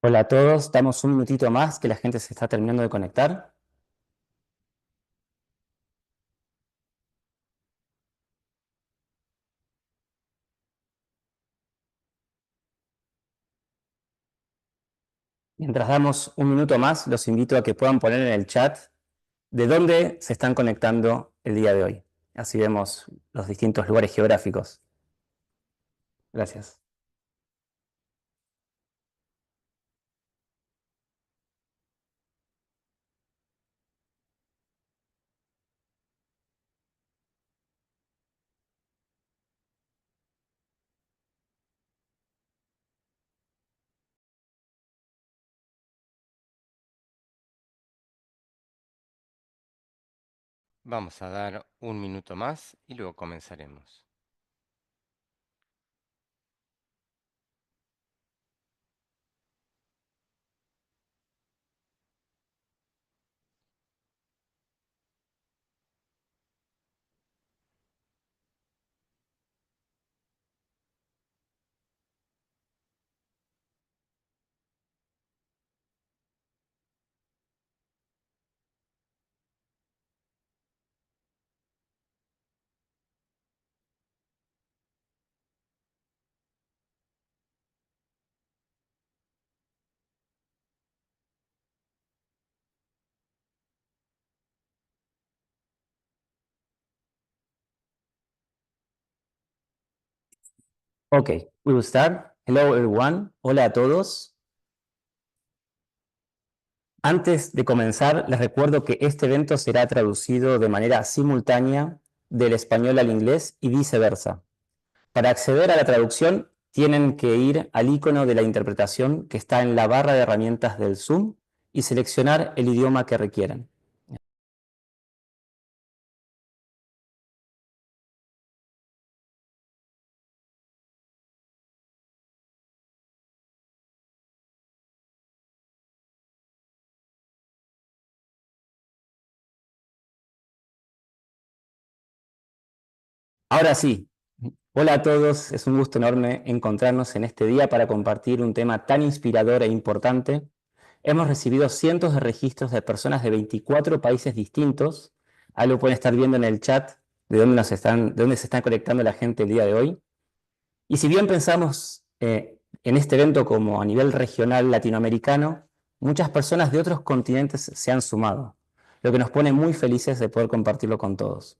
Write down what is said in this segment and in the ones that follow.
Hola a todos, damos un minutito más que la gente se está terminando de conectar. Mientras damos un minuto más, los invito a que puedan poner en el chat de dónde se están conectando el día de hoy. Así vemos los distintos lugares geográficos. Gracias. Vamos a dar un minuto más y luego comenzaremos. Ok, we will start. Hello everyone. Hola a todos. Antes de comenzar, les recuerdo que este evento será traducido de manera simultánea del español al inglés y viceversa. Para acceder a la traducción, tienen que ir al icono de la interpretación que está en la barra de herramientas del Zoom y seleccionar el idioma que requieran. Ahora sí, hola a todos, es un gusto enorme encontrarnos en este día para compartir un tema tan inspirador e importante. Hemos recibido cientos de registros de personas de 24 países distintos. Ahí lo pueden estar viendo en el chat de dónde se están conectando la gente el día de hoy. Y si bien pensamos en este evento como a nivel regional latinoamericano, muchas personas de otros continentes se han sumado, lo que nos pone muy felices de poder compartirlo con todos.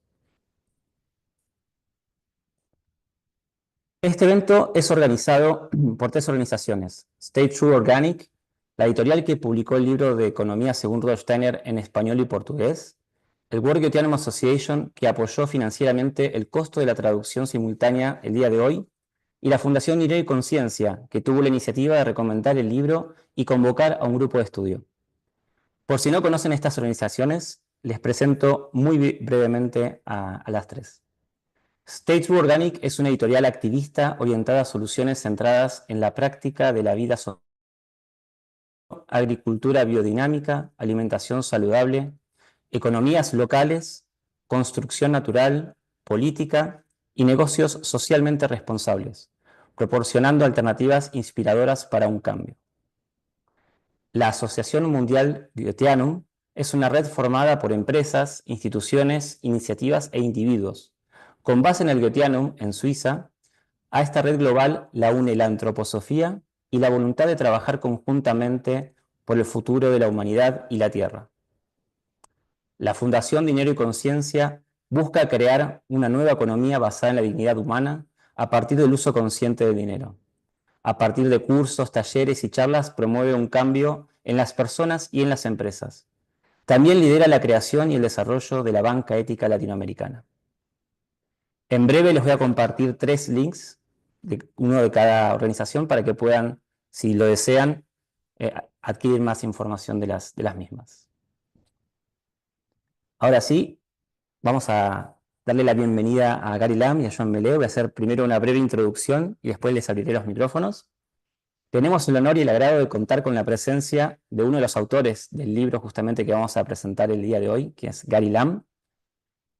Este evento es organizado por tres organizaciones: Stay True Organic, la editorial que publicó el libro de Economía según Rudolf Steiner en español y portugués; el World Goetheanum Association, que apoyó financieramente el costo de la traducción simultánea el día de hoy; y la Fundación Dinero y Conciencia, que tuvo la iniciativa de recomendar el libro y convocar a un grupo de estudio. Por si no conocen estas organizaciones, les presento muy brevemente a las tres. Stay True Organic es una editorial activista orientada a soluciones centradas en la práctica de la vida social, agricultura biodinámica, alimentación saludable, economías locales, construcción natural, política y negocios socialmente responsables, proporcionando alternativas inspiradoras para un cambio. La Asociación Mundial Goetheanum es una red formada por empresas, instituciones, iniciativas e individuos. Con base en el Goetheanum, en Suiza, a esta red global la une la antroposofía y la voluntad de trabajar conjuntamente por el futuro de la humanidad y la Tierra. La Fundación Dinero y Conciencia busca crear una nueva economía basada en la dignidad humana a partir del uso consciente del dinero. A partir de cursos, talleres y charlas promueve un cambio en las personas y en las empresas. También lidera la creación y el desarrollo de la banca ética latinoamericana. En breve les voy a compartir tres links, uno de cada organización, para que puedan, si lo desean, adquirir más información de las mismas. Ahora sí, vamos a darle la bienvenida a Gary Lam y a Joan Meleo. Voy a hacer primero una breve introducción y después les abriré los micrófonos. Tenemos el honor y el agrado de contar con la presencia de uno de los autores del libro justamente que vamos a presentar el día de hoy, que es Gary Lam,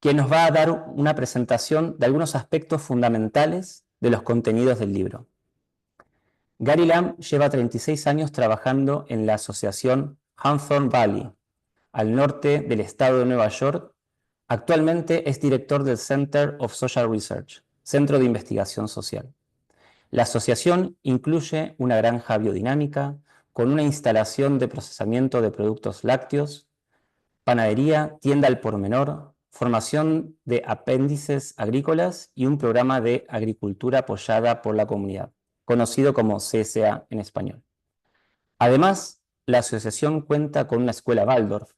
quien nos va a dar una presentación de algunos aspectos fundamentales de los contenidos del libro. Gary Lamb lleva 36 años trabajando en la asociación Hawthorne Valley, al norte del estado de Nueva York. Actualmente es director del Center of Social Research, Centro de Investigación Social. La asociación incluye una granja biodinámica con una instalación de procesamiento de productos lácteos, panadería, tienda al por menor, formación de apéndices agrícolas y un programa de agricultura apoyada por la comunidad, conocido como CSA en español. Además, la asociación cuenta con una escuela Waldorf,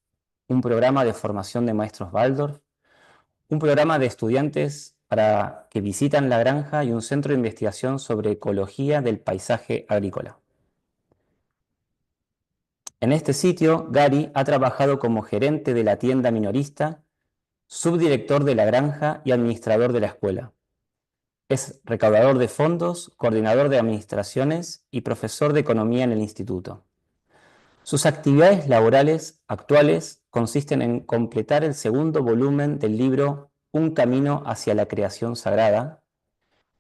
un programa de formación de maestros Waldorf, un programa de estudiantes para que visitan la granja y un centro de investigación sobre ecología del paisaje agrícola. En este sitio, Gary ha trabajado como gerente de la tienda minorista, subdirector de la granja y administrador de la escuela. Es recaudador de fondos, coordinador de administraciones y profesor de economía en el instituto. Sus actividades laborales actuales consisten en completar el segundo volumen del libro Un camino hacia la creación sagrada,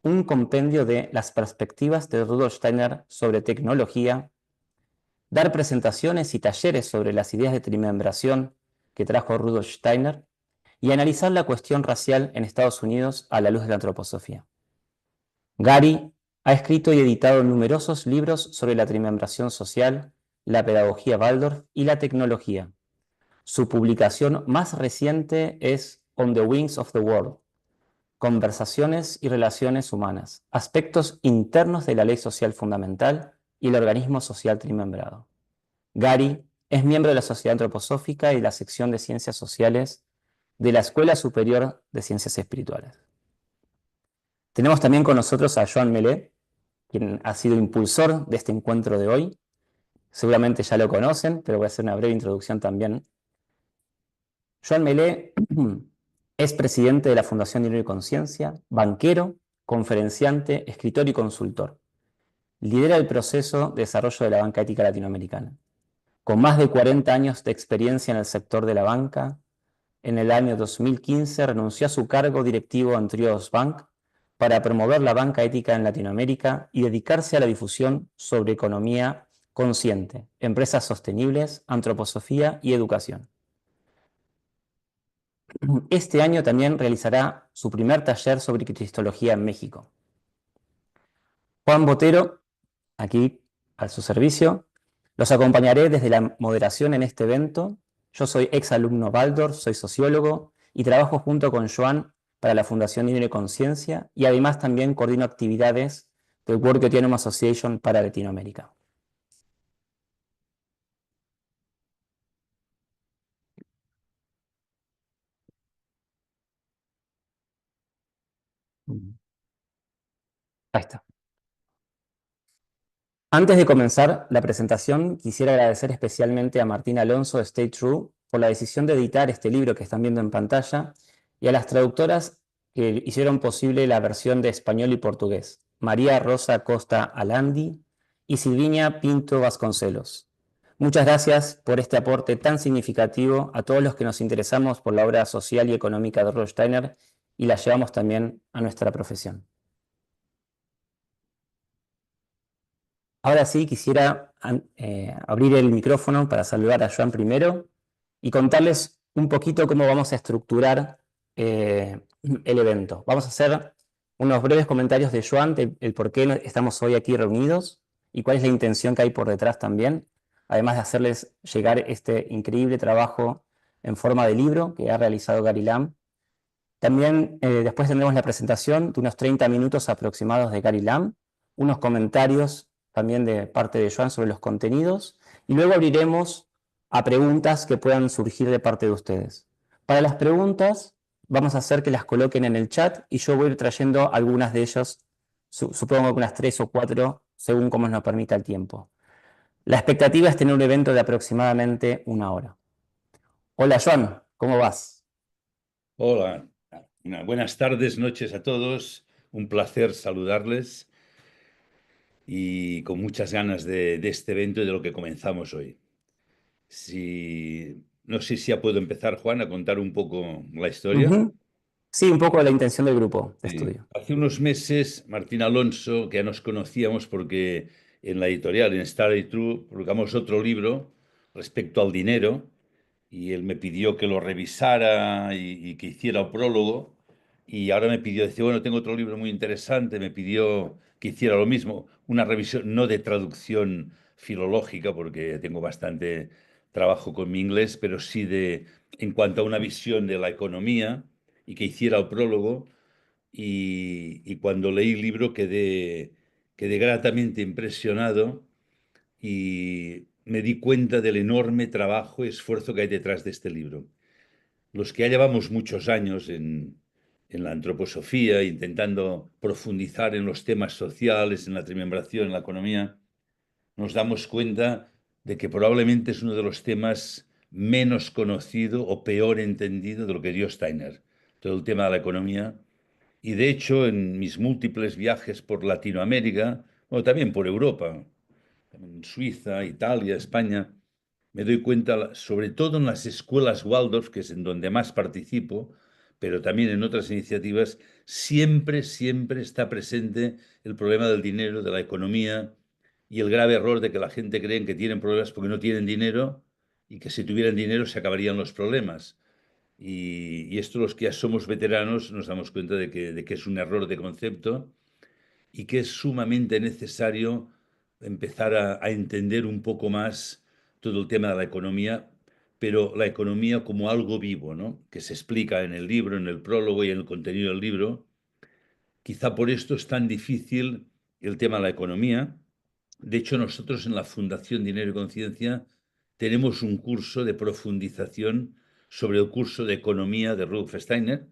un compendio de las perspectivas de Rudolf Steiner sobre tecnología, dar presentaciones y talleres sobre las ideas de trimembración que trajo Rudolf Steiner y analizar la cuestión racial en Estados Unidos a la luz de la antroposofía. Gary ha escrito y editado numerosos libros sobre la trimembración social, la pedagogía Waldorf y la tecnología. Su publicación más reciente es On the Wings of the World, Conversaciones y relaciones humanas, aspectos internos de la ley social fundamental y el organismo social trimembrado. Gary es miembro de la Sociedad Antroposófica y de la sección de Ciencias Sociales de la Escuela Superior de Ciencias Espirituales. Tenemos también con nosotros a Joan Melé, quien ha sido impulsor de este encuentro de hoy. Seguramente ya lo conocen, pero voy a hacer una breve introducción también. Joan Melé es presidente de la Fundación Dinero y Conciencia, banquero, conferenciante, escritor y consultor. Lidera el proceso de desarrollo de la banca ética latinoamericana. Con más de 40 años de experiencia en el sector de la banca, en el año 2015 renunció a su cargo directivo en Triodos Bank para promover la banca ética en Latinoamérica y dedicarse a la difusión sobre economía consciente, empresas sostenibles, antroposofía y educación. Este año también realizará su primer taller sobre cristología en México. Juan Botero, aquí a su servicio, los acompañaré desde la moderación en este evento. Yo soy exalumno Waldorf, soy sociólogo y trabajo junto con Joan para la Fundación Dinero y Conciencia y además también coordino actividades del World Economic Association para Latinoamérica. Ahí está. Antes de comenzar la presentación, quisiera agradecer especialmente a Martín Alonso de Stay True por la decisión de editar este libro que están viendo en pantalla y a las traductoras que hicieron posible la versión de español y portugués, María Rosa Costa Alandi y Silvinia Pinto Vasconcelos. Muchas gracias por este aporte tan significativo a todos los que nos interesamos por la obra social y económica de Rudolf Steiner y la llevamos también a nuestra profesión. Ahora sí, quisiera abrir el micrófono para saludar a Joan primero y contarles un poquito cómo vamos a estructurar el evento. Vamos a hacer unos breves comentarios de Joan, el por qué estamos hoy aquí reunidos y cuál es la intención que hay por detrás también, además de hacerles llegar este increíble trabajo en forma de libro que ha realizado Gary Lamb. También después tendremos la presentación de unos 30 minutos aproximados de Gary Lamb, unos comentarios también de parte de Joan sobre los contenidos, y luego abriremos a preguntas que puedan surgir de parte de ustedes. Para las preguntas, vamos a hacer que las coloquen en el chat y yo voy a ir trayendo algunas de ellas, supongo que unas 3 o 4, según como nos permita el tiempo. La expectativa es tener un evento de aproximadamente 1 hora. Hola Joan, ¿cómo vas? Hola, buenas tardes, noches a todos. Un placer saludarles y con muchas ganas de este evento y de lo que comenzamos hoy. No sé si ya puedo empezar, Juan, a contar un poco la historia. Sí, un poco la intención del grupo de Sí. estudio. Hace unos meses, Martín Alonso, que ya nos conocíamos porque en la editorial, en Starry True, publicamos otro libro respecto al dinero y él me pidió que lo revisara y que hiciera el prólogo y ahora me pidió, dice, bueno, tengo otro libro muy interesante, me pidió que hiciera lo mismo, una revisión no de traducción filológica, porque tengo bastante trabajo con mi inglés, pero sí en cuanto a una visión de la economía y que hiciera el prólogo y cuando leí el libro quedé gratamente impresionado y me di cuenta del enorme trabajo y esfuerzo que hay detrás de este libro. Los que ya llevamos muchos años en la antroposofía, intentando profundizar en los temas sociales, en la trimembración, en la economía, nos damos cuenta de que probablemente es uno de los temas menos conocido o peor entendido de lo que dio Steiner, todo el tema de la economía. Y de hecho, en mis múltiples viajes por Latinoamérica, bueno, también por Europa, en Suiza, Italia, España, me doy cuenta, sobre todo en las escuelas Waldorf, que es en donde más participo, pero también en otras iniciativas, siempre está presente el problema del dinero, de la economía y el grave error de que la gente cree que tienen problemas porque no tienen dinero y que si tuvieran dinero se acabarían los problemas. Y esto los que ya somos veteranos nos damos cuenta de que es un error de concepto y que es sumamente necesario empezar a entender un poco más todo el tema de la economía, pero la economía como algo vivo, ¿no? Que se explica en el libro, en el prólogo y en el contenido del libro. Quizá por esto es tan difícil el tema de la economía. De hecho, nosotros en la Fundación Dinero y Conciencia tenemos un curso de profundización sobre el curso de economía de Rudolf Steiner.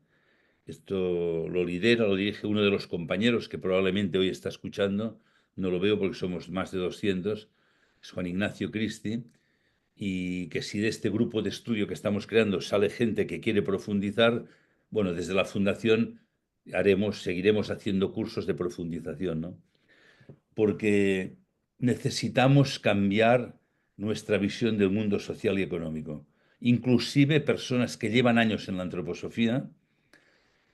Esto lo lidera, lo dirige uno de los compañeros que probablemente hoy está escuchando. No lo veo porque somos más de 200. Es Juan Ignacio Cristi. Y que si de este grupo de estudio que estamos creando sale gente que quiere profundizar, bueno, desde la Fundación seguiremos haciendo cursos de profundización, ¿no? Porque necesitamos cambiar nuestra visión del mundo social y económico. Inclusive personas que llevan años en la antroposofía,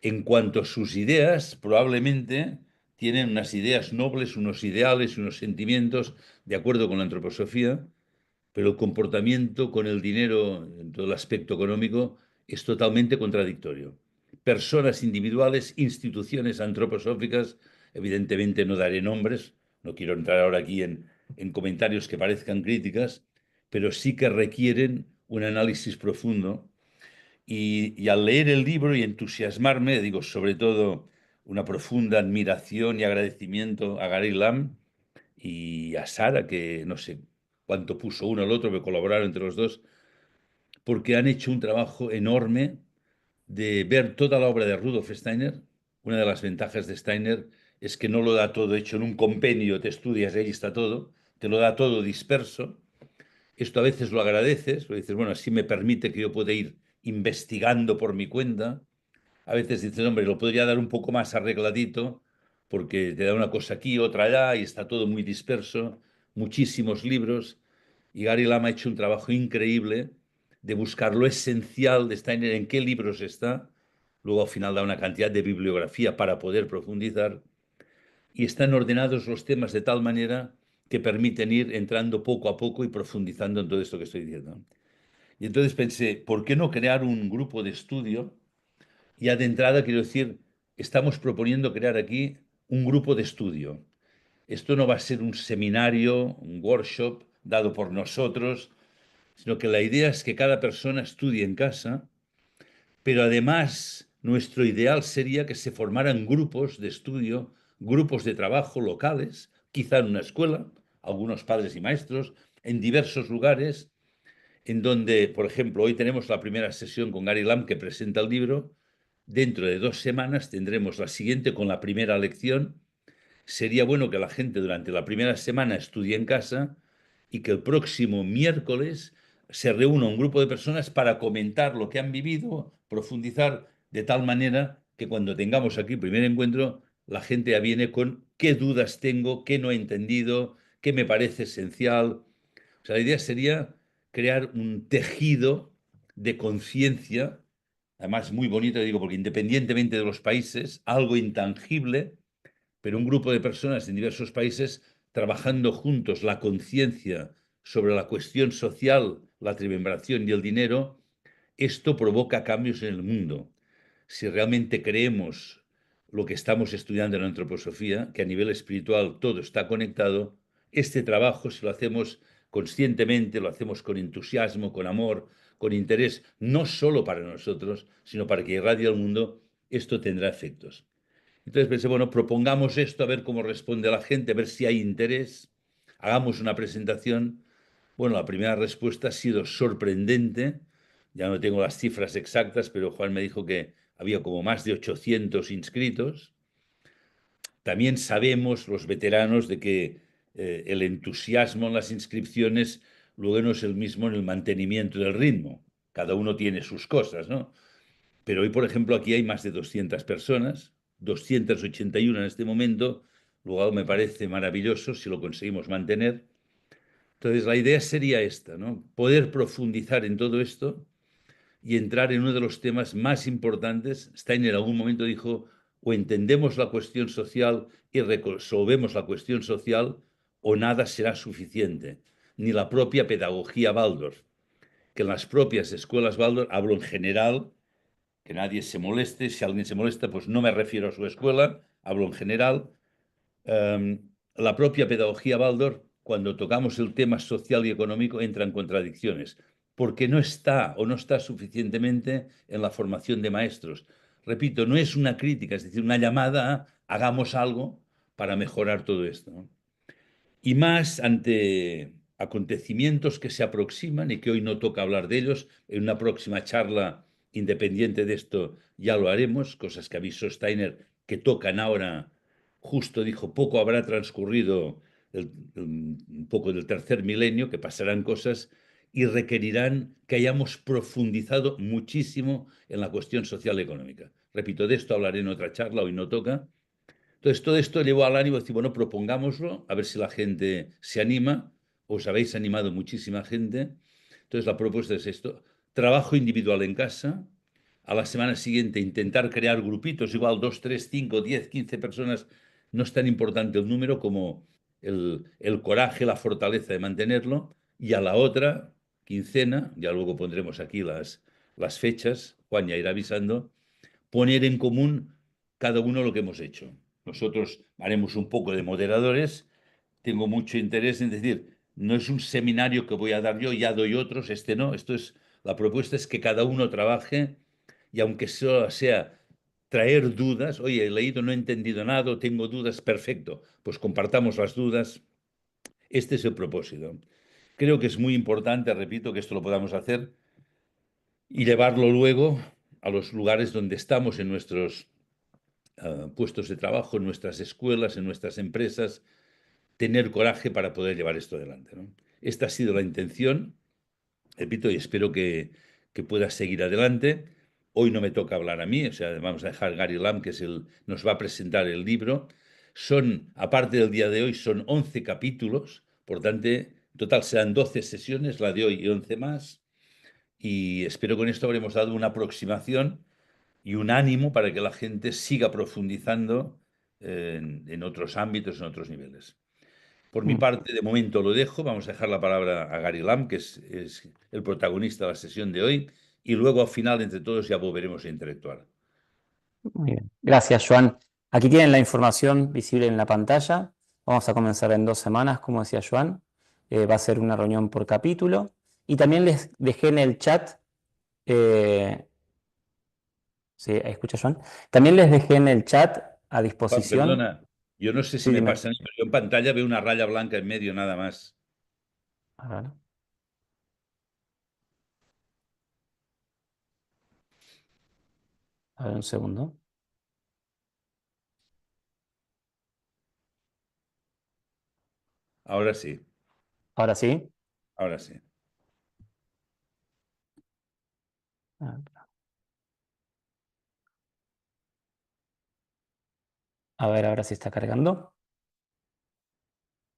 en cuanto a sus ideas, probablemente tienen unas ideas nobles, unos ideales, unos sentimientos de acuerdo con la antroposofía, pero el comportamiento con el dinero en todo el aspecto económico es totalmente contradictorio. Personas individuales, instituciones antroposóficas, evidentemente no daré nombres, no quiero entrar ahora aquí en comentarios que parezcan críticas, pero sí que requieren un análisis profundo y al leer el libro y entusiasmarme, digo, sobre todo una profunda admiración y agradecimiento a Gary Lam y a Sara, que no sé cuánto puso uno al otro, que colaboraron entre los dos, porque han hecho un trabajo enorme de ver toda la obra de Rudolf Steiner. Una de las ventajas de Steiner es que no lo da todo hecho en un compendio, te estudias y ahí está todo, te lo da todo disperso. Esto a veces lo agradeces, lo dices, bueno, así me permite que yo pueda ir investigando por mi cuenta. A veces dices, hombre, lo podría dar un poco más arregladito, porque te da una cosa aquí, otra allá, y está todo muy disperso, muchísimos libros. Y Gary Lama ha hecho un trabajo increíble de buscar lo esencial de Steiner, en qué libros está. Luego al final da una cantidad de bibliografía para poder profundizar. Y están ordenados los temas de tal manera que permiten ir entrando poco a poco y profundizando en todo esto que estoy diciendo. Y entonces pensé, ¿por qué no crear un grupo de estudio? Ya de entrada, quiero decir, estamos proponiendo crear aquí un grupo de estudio. Esto no va a ser un seminario, un workshop dado por nosotros, sino que la idea es que cada persona estudie en casa, pero además nuestro ideal sería que se formaran grupos de estudio, grupos de trabajo locales, quizá en una escuela, algunos padres y maestros, en diversos lugares, en donde, por ejemplo, hoy tenemos la primera sesión con Gary Lam que presenta el libro. Dentro de 2 semanas tendremos la siguiente con la primera lección. Sería bueno que la gente durante la primera semana estudie en casa y que el próximo miércoles se reúna un grupo de personas para comentar lo que han vivido, profundizar de tal manera que cuando tengamos aquí el primer encuentro, la gente ya viene con qué dudas tengo, qué no he entendido, qué me parece esencial. O sea, la idea sería crear un tejido de conciencia, además muy bonito, digo, porque independientemente de los países, algo intangible, pero un grupo de personas en diversos países trabajando juntos la conciencia sobre la cuestión social, la triunviración y el dinero, esto provoca cambios en el mundo. Si realmente creemos lo que estamos estudiando en la antroposofía, que a nivel espiritual todo está conectado, este trabajo, si lo hacemos conscientemente, lo hacemos con entusiasmo, con amor, con interés, no solo para nosotros, sino para que irradie al mundo, esto tendrá efectos. Entonces pensé, bueno, propongamos esto, a ver cómo responde la gente, a ver si hay interés, hagamos una presentación. Bueno, la primera respuesta ha sido sorprendente. Ya no tengo las cifras exactas, pero Juan me dijo que había como más de 800 inscritos. También sabemos, los veteranos, de que el entusiasmo en las inscripciones luego no es el mismo en el mantenimiento del ritmo. Cada uno tiene sus cosas, ¿no? Pero hoy, por ejemplo, aquí hay más de 200 personas, 281 en este momento, lo cual me parece maravilloso si lo conseguimos mantener. Entonces, la idea sería esta, ¿no? Poder profundizar en todo esto y entrar en uno de los temas más importantes. Steiner en algún momento dijo, o entendemos la cuestión social y resolvemos la cuestión social, o nada será suficiente, ni la propia pedagogía Waldorf, que en las propias escuelas Waldorf, hablo en general, que nadie se moleste, si alguien se molesta, pues no me refiero a su escuela, hablo en general. La propia pedagogía Waldorf, cuando tocamos el tema social y económico, entra en contradicciones, porque no está o no está suficientemente en la formación de maestros. Repito, no es una crítica, es decir, una llamada a hagamos algo para mejorar todo esto, ¿no? Y más ante acontecimientos que se aproximan y que hoy no toca hablar de ellos, en una próxima charla independiente de esto ya lo haremos, cosas que avisó Steiner que tocan ahora, justo dijo, poco habrá transcurrido un poco del tercer milenio, que pasarán cosas y requerirán que hayamos profundizado muchísimo en la cuestión social y económica. Repito, de esto hablaré en otra charla, hoy no toca. Entonces, todo esto llevó al ánimo de decir, bueno, propongámoslo, a ver si la gente se anima. Os habéis animado muchísima gente. Entonces, la propuesta es esto. Trabajo individual en casa. A la semana siguiente intentar crear grupitos, igual 2, 3, 5, 10, 15 personas. No es tan importante el número como el coraje, la fortaleza de mantenerlo. Y a la otra quincena, ya luego pondremos aquí las fechas, Juan ya irá avisando, poner en común cada uno lo que hemos hecho. Nosotros haremos un poco de moderadores. Tengo mucho interés en decir, no es un seminario que voy a dar yo, ya doy otros, este no. La propuesta es que cada uno trabaje y aunque solo sea traer dudas, oye, he leído, no he entendido nada, tengo dudas, perfecto, pues compartamos las dudas. Este es el propósito. Creo que es muy importante, repito, que esto lo podamos hacer y llevarlo luego a los lugares donde estamos en nuestros puestos de trabajo, en nuestras escuelas, en nuestras empresas, tener coraje para poder llevar esto adelante, ¿no? Esta ha sido la intención, repito, y espero que pueda seguir adelante. Hoy no me toca hablar a mí, o sea, vamos a dejar Gary Lam, que nos va a presentar el libro. Aparte del día de hoy, son 11 capítulos, por tanto, en total serán 12 sesiones, la de hoy y 11 más, y espero con esto habremos dado una aproximación y un ánimo para que la gente siga profundizando en otros ámbitos, en otros niveles. Por mi parte, de momento lo dejo. Vamos a dejar la palabra a Gary Lam, que es el protagonista de la sesión de hoy, y luego al final, entre todos, ya volveremos a interactuar. Muy bien. Gracias, Joan. Aquí tienen la información visible en la pantalla. Vamos a comenzar en 2 semanas, como decía Joan. Va a ser una reunión por capítulo. Y también les dejé en el chat. ¿Sí? ¿Escucha, Joan? También les dejé en el chat a disposición. Perdona, yo no sé si Sí, me dime. pasa, pero yo en pantalla veo una raya blanca en medio nada más. A ver. A ver, un segundo. Ahora sí, Ahora sí. ahora sí. A ver, ahora sí está cargando.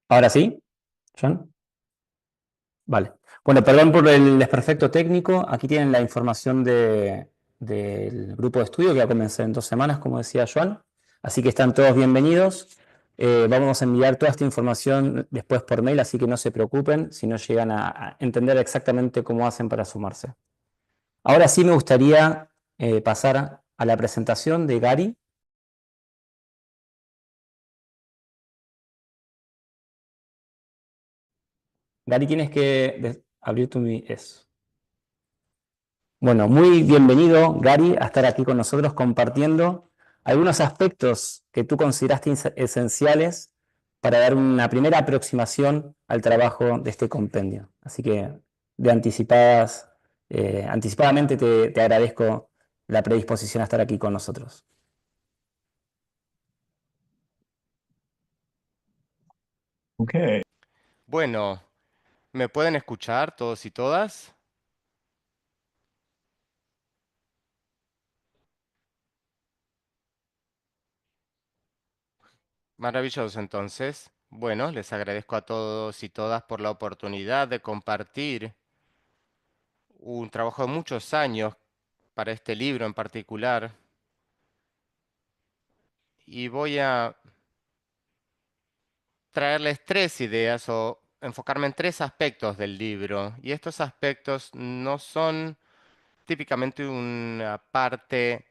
¿Ahora sí, Joan? Vale. Bueno, perdón por el desperfecto técnico. Aquí tienen la información del grupo de estudio que va a comenzar en 2 semanas, como decía Joan. Así que están todos bienvenidos. Vamos a enviar toda esta información después por mail, así que no se preocupen si no llegan a entender exactamente cómo hacen para sumarse. Ahora sí me gustaría pasar a la presentación de Gary. Gary, tienes que abrir tu... Eso. Bueno, muy bienvenido, Gary, a estar aquí con nosotros compartiendo algunos aspectos que tú consideraste esenciales para dar una primera aproximación al trabajo de este compendio. Así que anticipadamente te agradezco la predisposición a estar aquí con nosotros. Okay. Bueno, ¿me pueden escuchar todos y todas? Maravilloso, entonces. Bueno, les agradezco a todos y todas por la oportunidad de compartir un trabajo de muchos años para este libro en particular. Y voy a traerles tres ideas o enfocarme en tres aspectos del libro. Y estos aspectos no son típicamente una parte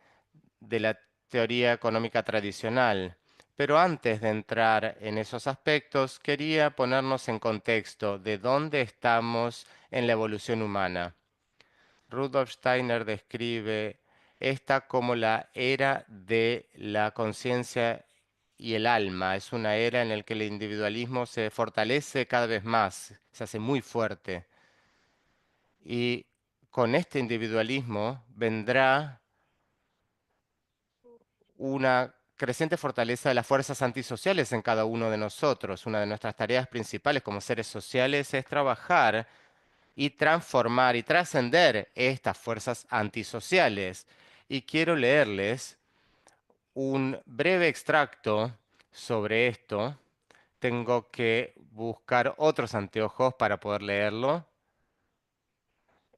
de la teoría económica tradicional. Pero antes de entrar en esos aspectos, quería ponernos en contexto de dónde estamos en la evolución humana. Rudolf Steiner describe esta como la era de la conciencia y el alma. Es una era en la que el individualismo se fortalece cada vez más, se hace muy fuerte. Y con este individualismo vendrá una creciente fortaleza de las fuerzas antisociales en cada uno de nosotros. Una de nuestras tareas principales como seres sociales es trabajar y transformar y trascender estas fuerzas antisociales. Y quiero leerles un breve extracto sobre esto. Tengo que buscar otros anteojos para poder leerlo.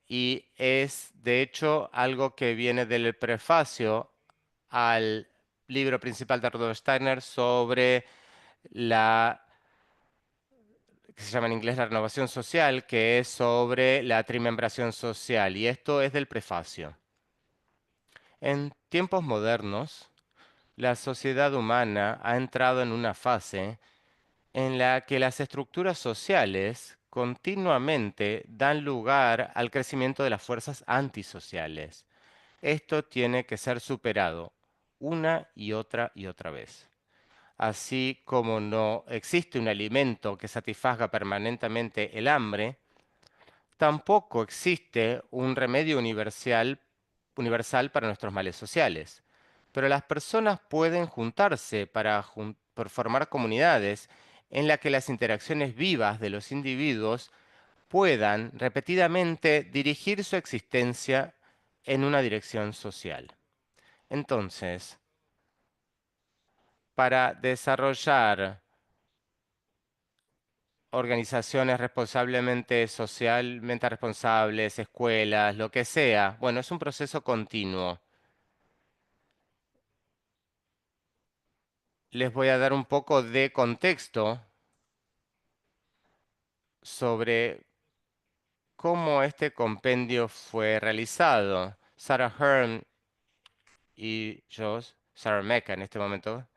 Y es, de hecho, algo que viene del prefacio al libro principal de Rudolf Steiner sobre la que se llama en inglés la renovación social, que es sobre la trimembración social. Y esto es del prefacio. En tiempos modernos, la sociedad humana ha entrado en una fase en la que las estructuras sociales continuamente dan lugar al crecimiento de las fuerzas antisociales. Esto tiene que ser superado una y otra vez. Así como no existe un alimento que satisfaga permanentemente el hambre, tampoco existe un remedio universal para nuestros males sociales. Pero las personas pueden juntarse para por formar comunidades en las que las interacciones vivas de los individuos puedan repetidamente dirigir su existencia en una dirección social. Entonces, para desarrollar organizaciones responsablemente, socialmente responsables, escuelas, lo que sea. Bueno, es un proceso continuo. Les voy a dar un poco de contexto sobre cómo este compendio fue realizado. Sarah Hearn y yo, Sarah Mecca en este momento,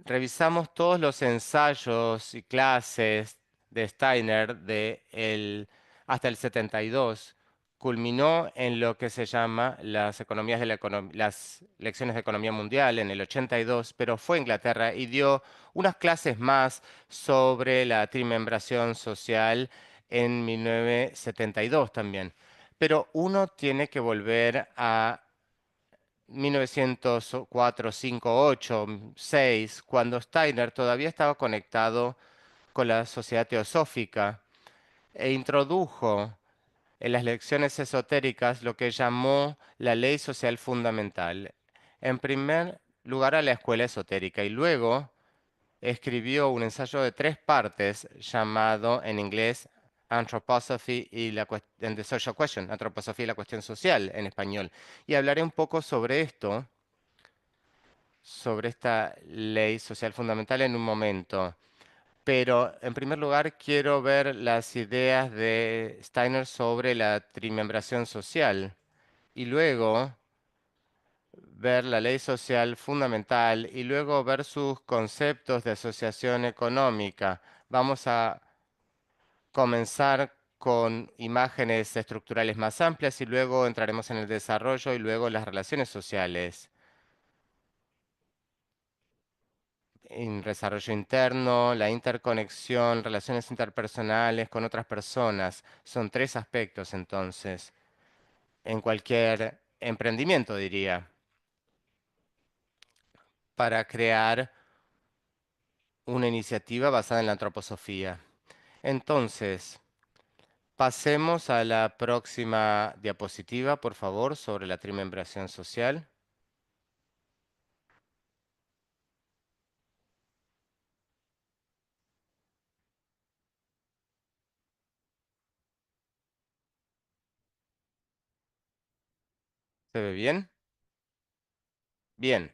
revisamos todos los ensayos y clases de Steiner hasta el 72. Culminó en lo que se llama las economías de las lecciones de economía mundial en el 82, pero fue a Inglaterra y dio unas clases más sobre la trimembración social en 1972 también. Pero uno tiene que volver a 1904, 5, 8, 6, cuando Steiner todavía estaba conectado con la sociedad teosófica e introdujo en las lecciones esotéricas lo que llamó la ley social fundamental. En primer lugar a la escuela esotérica y luego escribió un ensayo de 3 partes llamado en inglés Anthroposophy and the Social Question, Antroposofía y la cuestión social en español. Y hablaré un poco sobre esto sobre esta ley social fundamental en un momento. Pero en primer lugar quiero ver las ideas de Steiner sobre la trimembración social y luego ver la ley social fundamental y luego ver sus conceptos de asociación económica. Vamos a comenzar con imágenes estructurales más amplias y luego entraremos en el desarrollo y luego las relaciones sociales. En desarrollo interno, la interconexión, relaciones interpersonales con otras personas. Son tres aspectos entonces, en cualquier emprendimiento diría, para crear una iniciativa basada en la antroposofía. Entonces, pasemos a la próxima diapositiva, por favor, sobre la trimembración social. ¿Se ve bien? Bien.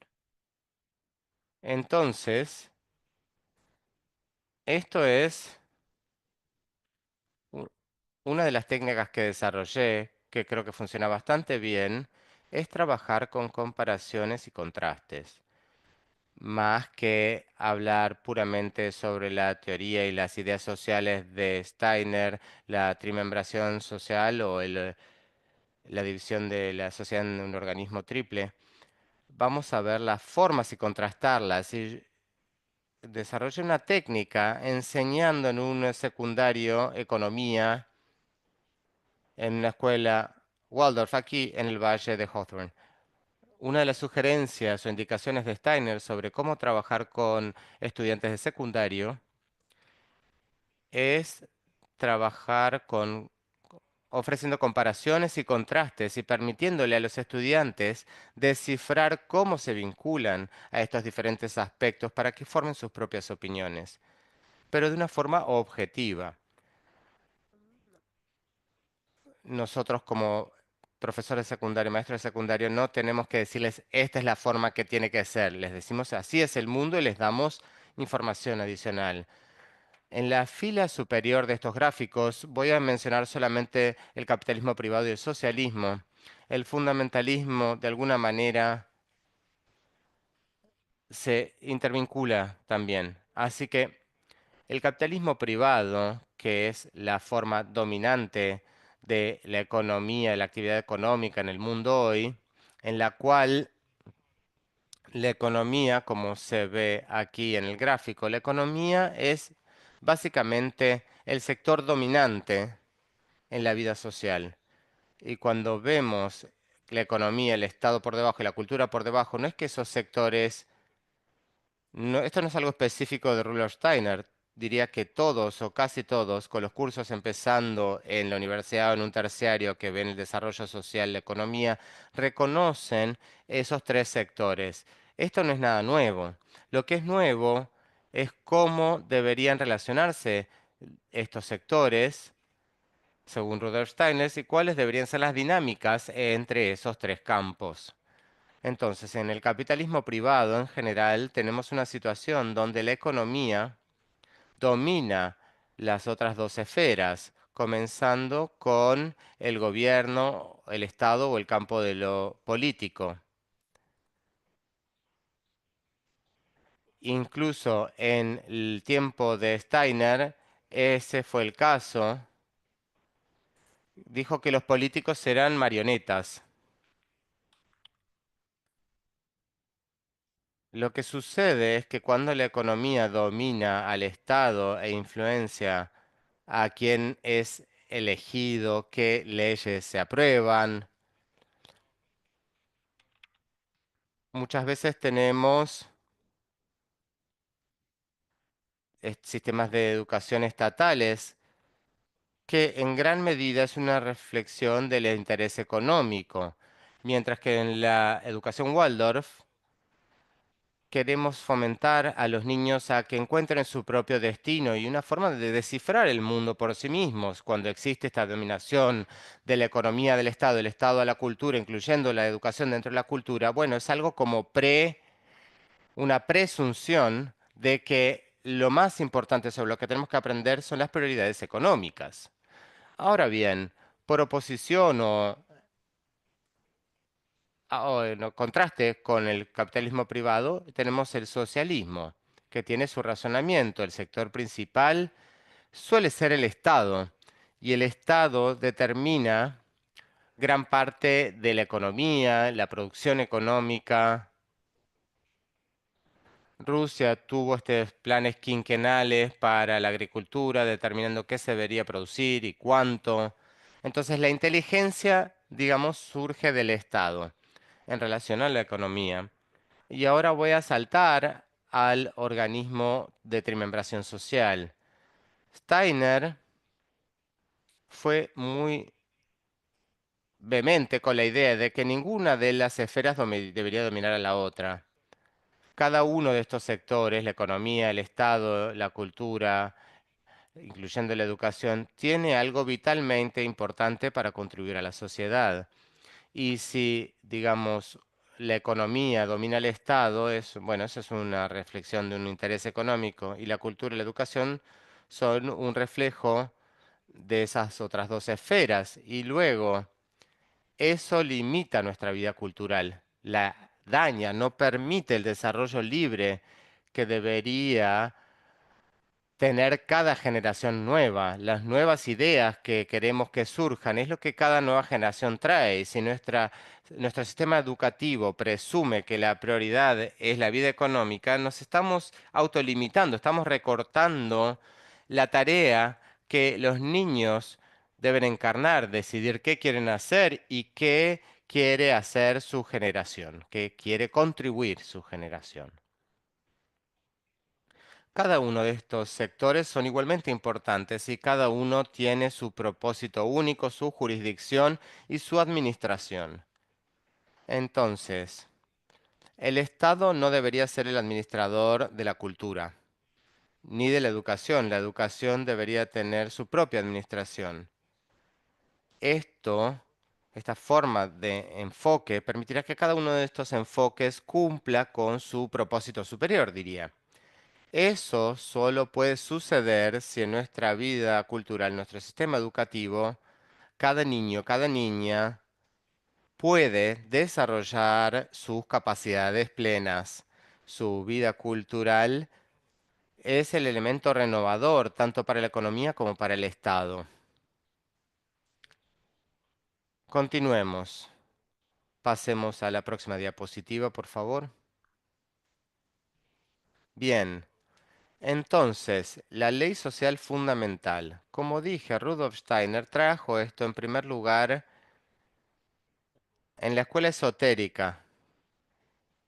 Entonces, esto es u- una de las técnicas que desarrollé, que creo que funciona bastante bien, es trabajar con comparaciones y contrastes, más que hablar puramente sobre la teoría y las ideas sociales de Steiner, la trimembración social o la división de la sociedad en un organismo triple. Vamos a ver las formas y contrastarlas. Y desarrollé una técnica enseñando en un secundario economía en una escuela Waldorf aquí en el Valle de Hawthorne. Una de las sugerencias o indicaciones de Steiner sobre cómo trabajar con estudiantes de secundario es trabajar con ofreciendo comparaciones y contrastes y permitiéndole a los estudiantes descifrar cómo se vinculan a estos diferentes aspectos para que formen sus propias opiniones, pero de una forma objetiva. Nosotros como profesores secundarios, maestros de secundario, no tenemos que decirles esta es la forma que tiene que ser. Les decimos así es el mundo y les damos información adicional. En la fila superior de estos gráficos voy a mencionar solamente el capitalismo privado y el socialismo. El fundamentalismo, de alguna manera, se intervincula también. Así que el capitalismo privado, que es la forma dominante de la economía, de la actividad económica en el mundo hoy, en la cual la economía, como se ve aquí en el gráfico, la economía es básicamente el sector dominante en la vida social. Y cuando vemos la economía, el Estado por debajo y la cultura por debajo, no es que esos sectores, esto no es algo específico de Rudolf Steiner. Diría que todos o casi todos, con los cursos empezando en la universidad o en un terciario que ven el desarrollo social, la economía, reconocen esos tres sectores. Esto no es nada nuevo. Lo que es nuevo es cómo deberían relacionarse estos sectores según Rudolf Steiner, y cuáles deberían ser las dinámicas entre esos tres campos. Entonces, en el capitalismo privado en general tenemos una situación donde la economía domina las otras dos esferas, comenzando con el gobierno, el Estado o el campo de lo político. Incluso en el tiempo de Steiner, ese fue el caso. Dijo que los políticos eran marionetas. Lo que sucede es que cuando la economía domina al Estado e influencia a quién es elegido, qué leyes se aprueban, muchas veces tenemos sistemas de educación estatales que en gran medida es una reflexión del interés económico, mientras que en la educación Waldorf queremos fomentar a los niños a que encuentren su propio destino y una forma de descifrar el mundo por sí mismos. Cuando existe esta dominación de la economía del Estado a la cultura, incluyendo la educación dentro de la cultura, bueno, es algo como una presunción de que lo más importante sobre lo que tenemos que aprender son las prioridades económicas. Ahora bien, por oposición o en contraste con el capitalismo privado, tenemos el socialismo, que tiene su razonamiento. El sector principal suele ser el Estado, y el Estado determina gran parte de la economía, la producción económica. Rusia tuvo estos planes quinquenales para la agricultura, determinando qué se debería producir y cuánto. Entonces, la inteligencia, digamos, surge del Estado en relación a la economía. Y ahora voy a saltar al organismo de trimembración social. Steiner fue muy vehemente con la idea de que ninguna de las esferas debería dominar a la otra. Cada uno de estos sectores, la economía, el Estado, la cultura, incluyendo la educación, tiene algo vitalmente importante para contribuir a la sociedad. Y si, digamos, la economía domina el Estado, bueno, eso es una reflexión de un interés económico, y la cultura y la educación son un reflejo de esas otras dos esferas. Y luego, eso limita nuestra vida cultural, la daña, no permite el desarrollo libre que debería tener cada generación nueva. Las nuevas ideas que queremos que surjan es lo que cada nueva generación trae. Si nuestro sistema educativo presume que la prioridad es la vida económica, nos estamos autolimitando, estamos recortando la tarea que los niños deben encarnar, decidir qué quieren hacer y qué quiere hacer su generación, qué quiere contribuir su generación. Cada uno de estos sectores son igualmente importantes y cada uno tiene su propósito único, su jurisdicción y su administración. Entonces, el Estado no debería ser el administrador de la cultura, ni de la educación. La educación debería tener su propia administración. Esta forma de enfoque permitirá que cada uno de estos enfoques cumpla con su propósito superior, diría. Eso solo puede suceder si en nuestra vida cultural, nuestro sistema educativo, cada niño, cada niña puede desarrollar sus capacidades plenas. Su vida cultural es el elemento renovador tanto para la economía como para el Estado. Continuemos. Pasemos a la próxima diapositiva, por favor. Bien. Entonces, la ley social fundamental. Como dije, Rudolf Steiner trajo esto en primer lugar en la escuela esotérica,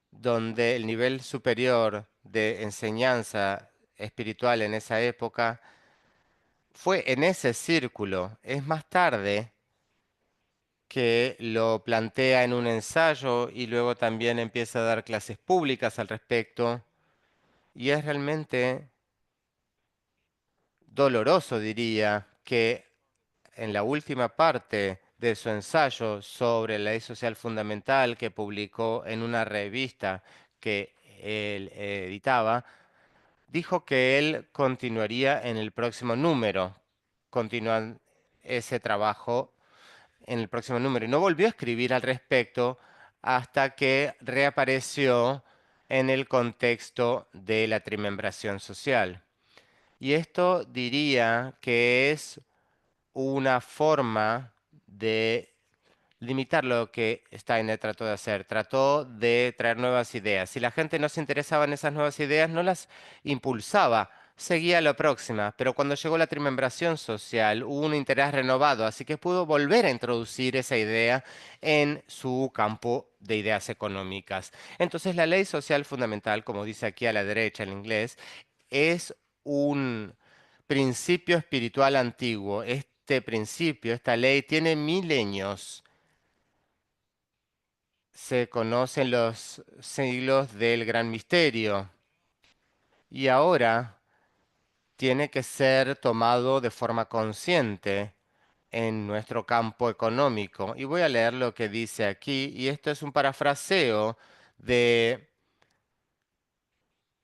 donde el nivel superior de enseñanza espiritual en esa época fue en ese círculo. Es más tarde que lo plantea en un ensayo y luego también empieza a dar clases públicas al respecto. Y es realmente doloroso, diría, que en la última parte de su ensayo sobre la ley social fundamental que publicó en una revista que él editaba, dijo que él continuaría en el próximo número, continuar ese trabajo en el próximo número. Y no volvió a escribir al respecto hasta que reapareció en el contexto de la trimembración social. Y esto diría que es una forma de limitar lo que Steiner trató de hacer. Trató de traer nuevas ideas. Si la gente no se interesaba en esas nuevas ideas, no las impulsaba, seguía la próxima. Pero cuando llegó la trimembración social, hubo un interés renovado, así que pudo volver a introducir esa idea en su campo de ideas económicas. Entonces, la ley social fundamental, como dice aquí a la derecha en inglés, es un principio espiritual antiguo. Este principio, esta ley, tiene milenios. Se conocen los siglos del gran misterio y ahora tiene que ser tomado de forma consciente en nuestro campo económico. Y voy a leer lo que dice aquí, y esto es un parafraseo de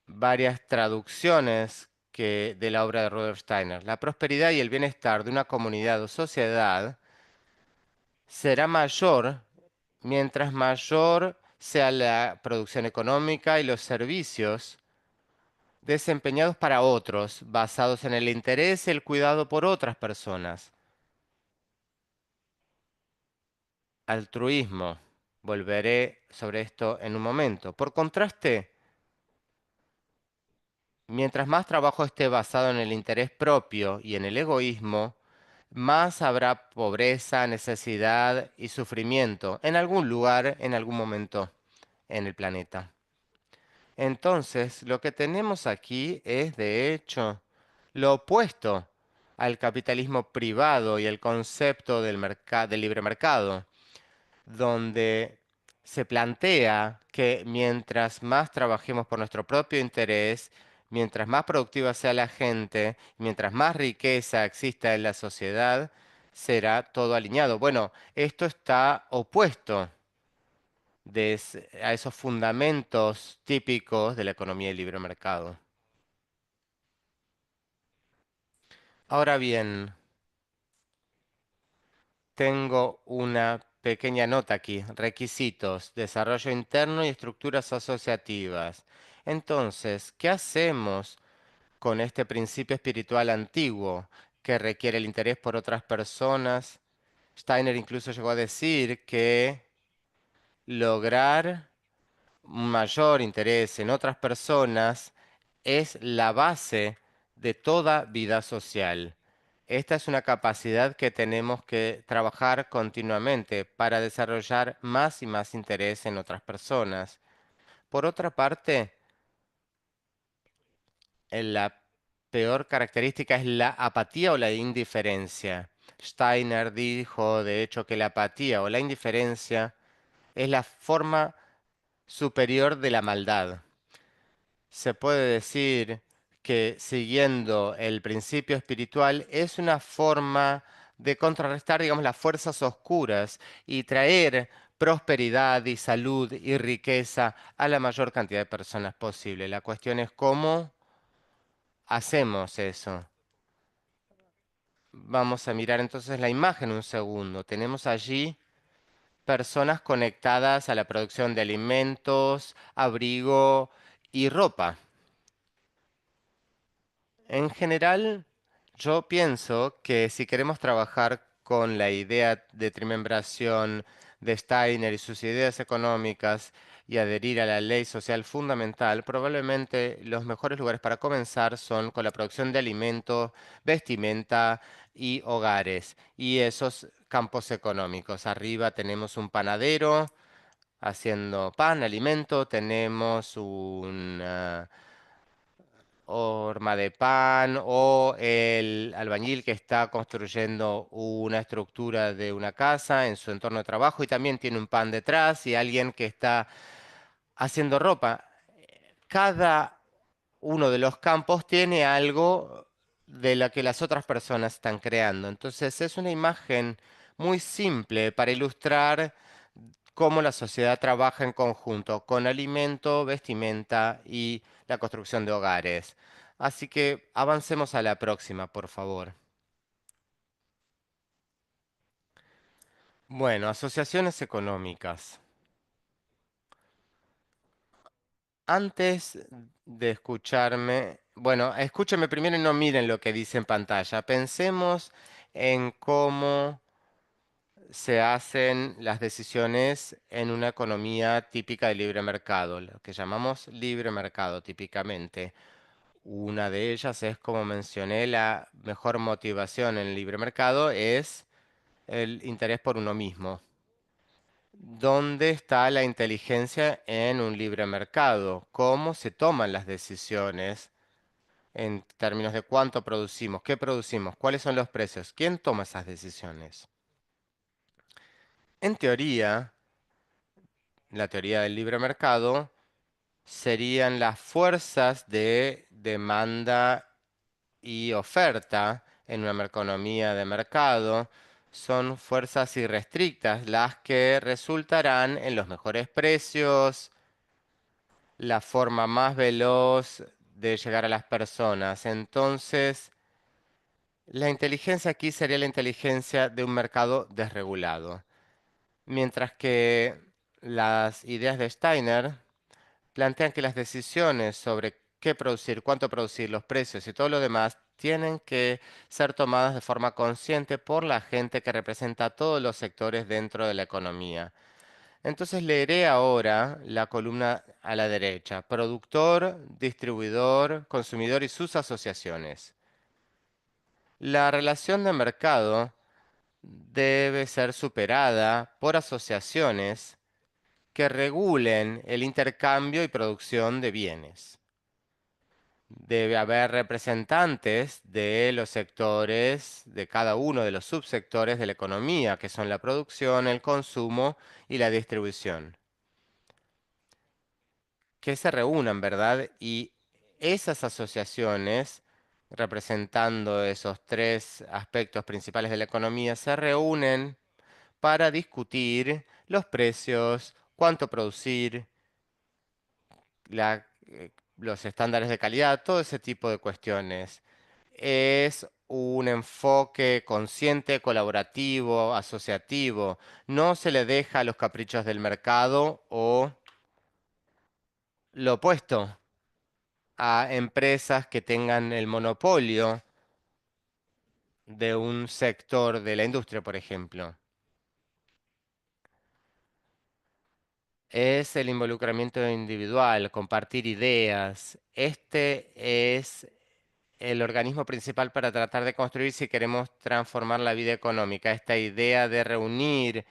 varias traducciones de la obra de Rudolf Steiner. La prosperidad y el bienestar de una comunidad o sociedad será mayor mientras mayor sea la producción económica y los servicios desempeñados para otros, basados en el interés y el cuidado por otras personas. Altruismo. Volveré sobre esto en un momento. Por contraste, mientras más trabajo esté basado en el interés propio y en el egoísmo, más habrá pobreza, necesidad y sufrimiento en algún lugar, en algún momento en el planeta. Entonces, lo que tenemos aquí es, de hecho, lo opuesto al capitalismo privado y el concepto del libre mercado, donde se plantea que mientras más trabajemos por nuestro propio interés, mientras más productiva sea la gente, mientras más riqueza exista en la sociedad, será todo alineado. Bueno, esto está opuesto a esos fundamentos típicos de la economía del libre mercado. Ahora bien, tengo una pequeña nota aquí. Requisitos, desarrollo interno y estructuras asociativas. Entonces, ¿qué hacemos con este principio espiritual antiguo que requiere el interés por otras personas? Steiner incluso llegó a decir que lograr un mayor interés en otras personas es la base de toda vida social. Esta es una capacidad que tenemos que trabajar continuamente para desarrollar más y más interés en otras personas. Por otra parte, la peor característica es la apatía o la indiferencia. Steiner dijo, de hecho, que la apatía o la indiferencia es la forma superior de la maldad. Se puede decir que siguiendo el principio espiritual es una forma de contrarrestar, digamos, las fuerzas oscuras y traer prosperidad y salud y riqueza a la mayor cantidad de personas posible. La cuestión es cómo hacemos eso. Vamos a mirar entonces la imagen un segundo. Tenemos allí personas conectadas a la producción de alimentos, abrigo y ropa. En general, yo pienso que si queremos trabajar con la idea de trimembración de Steiner y sus ideas económicas y adherir a la ley social fundamental, probablemente los mejores lugares para comenzar son con la producción de alimentos, vestimenta y hogares, y esos campos económicos. Arriba tenemos un panadero haciendo pan, alimento, tenemos un horma de pan o el albañil que está construyendo una estructura de una casa en su entorno de trabajo y también tiene un pan detrás y alguien que está haciendo ropa. Cada uno de los campos tiene algo de lo que las otras personas están creando. Entonces es una imagen muy simple para ilustrar cómo la sociedad trabaja en conjunto con alimento, vestimenta y la construcción de hogares. Así que avancemos a la próxima, por favor. Bueno, asociaciones económicas. Antes de escucharme, bueno, escúchenme primero y no miren lo que dice en pantalla. Pensemos en cómo se hacen las decisiones en una economía típica de libre mercado, lo que llamamos libre mercado típicamente. Una de ellas es, como mencioné, la mejor motivación en el libre mercado es el interés por uno mismo. ¿Dónde está la inteligencia en un libre mercado? ¿Cómo se toman las decisiones en términos de cuánto producimos, qué producimos, cuáles son los precios? ¿Quién toma esas decisiones? En teoría, la teoría del libre mercado serían las fuerzas de demanda y oferta en una economía de mercado. Son fuerzas irrestrictas las que resultarán en los mejores precios la forma más veloz de llegar a las personas. Entonces, la inteligencia aquí sería la inteligencia de un mercado desregulado. Mientras que las ideas de Steiner plantean que las decisiones sobre qué producir, cuánto producir, los precios y todo lo demás tienen que ser tomadas de forma consciente por la gente que representa todos los sectores dentro de la economía. Entonces leeré ahora la columna a la derecha, productor, distribuidor, consumidor y sus asociaciones. La relación de mercado debe ser superada por asociaciones que regulen el intercambio y producción de bienes. Debe haber representantes de los sectores, de cada uno de los subsectores de la economía, que son la producción, el consumo y la distribución, que se reúnan, ¿verdad? Y esas asociaciones, representando esos tres aspectos principales de la economía, se reúnen para discutir los precios, cuánto producir, los estándares de calidad, todo ese tipo de cuestiones. Es un enfoque consciente, colaborativo, asociativo. No se le deja a los caprichos del mercado o lo opuesto, a empresas que tengan el monopolio de un sector de la industria, por ejemplo. Es el involucramiento individual, compartir ideas. Este es el organismo principal para tratar de construir si queremos transformar la vida económica. Esta idea de reunir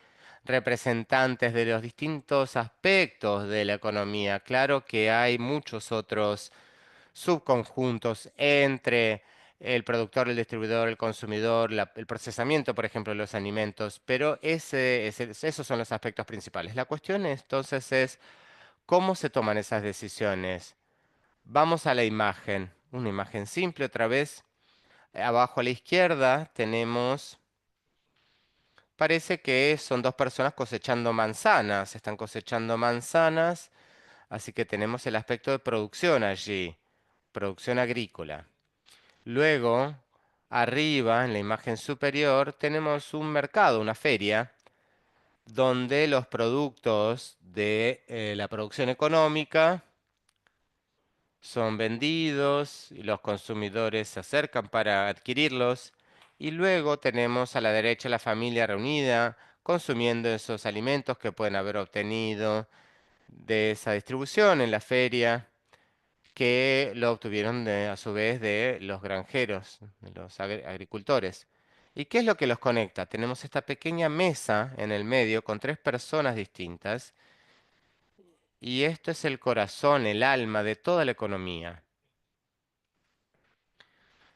representantes de los distintos aspectos de la economía. Claro que hay muchos otros subconjuntos entre el productor, el distribuidor, el consumidor, el procesamiento, por ejemplo, de los alimentos, pero esos son los aspectos principales. La cuestión entonces es cómo se toman esas decisiones. Vamos a la imagen, una imagen simple otra vez. Abajo a la izquierda tenemos, parece que son dos personas cosechando manzanas, están cosechando manzanas, así que tenemos el aspecto de producción allí, producción agrícola. Luego, arriba, en la imagen superior, tenemos un mercado, una feria, donde los productos de la producción económica son vendidos y los consumidores se acercan para adquirirlos. Y luego tenemos a la derecha la familia reunida, consumiendo esos alimentos que pueden haber obtenido de esa distribución en la feria, que lo obtuvieron a su vez de los granjeros, de los agricultores. ¿Y qué es lo que los conecta? Tenemos esta pequeña mesa en el medio con tres personas distintas y esto es el corazón, el alma de toda la economía.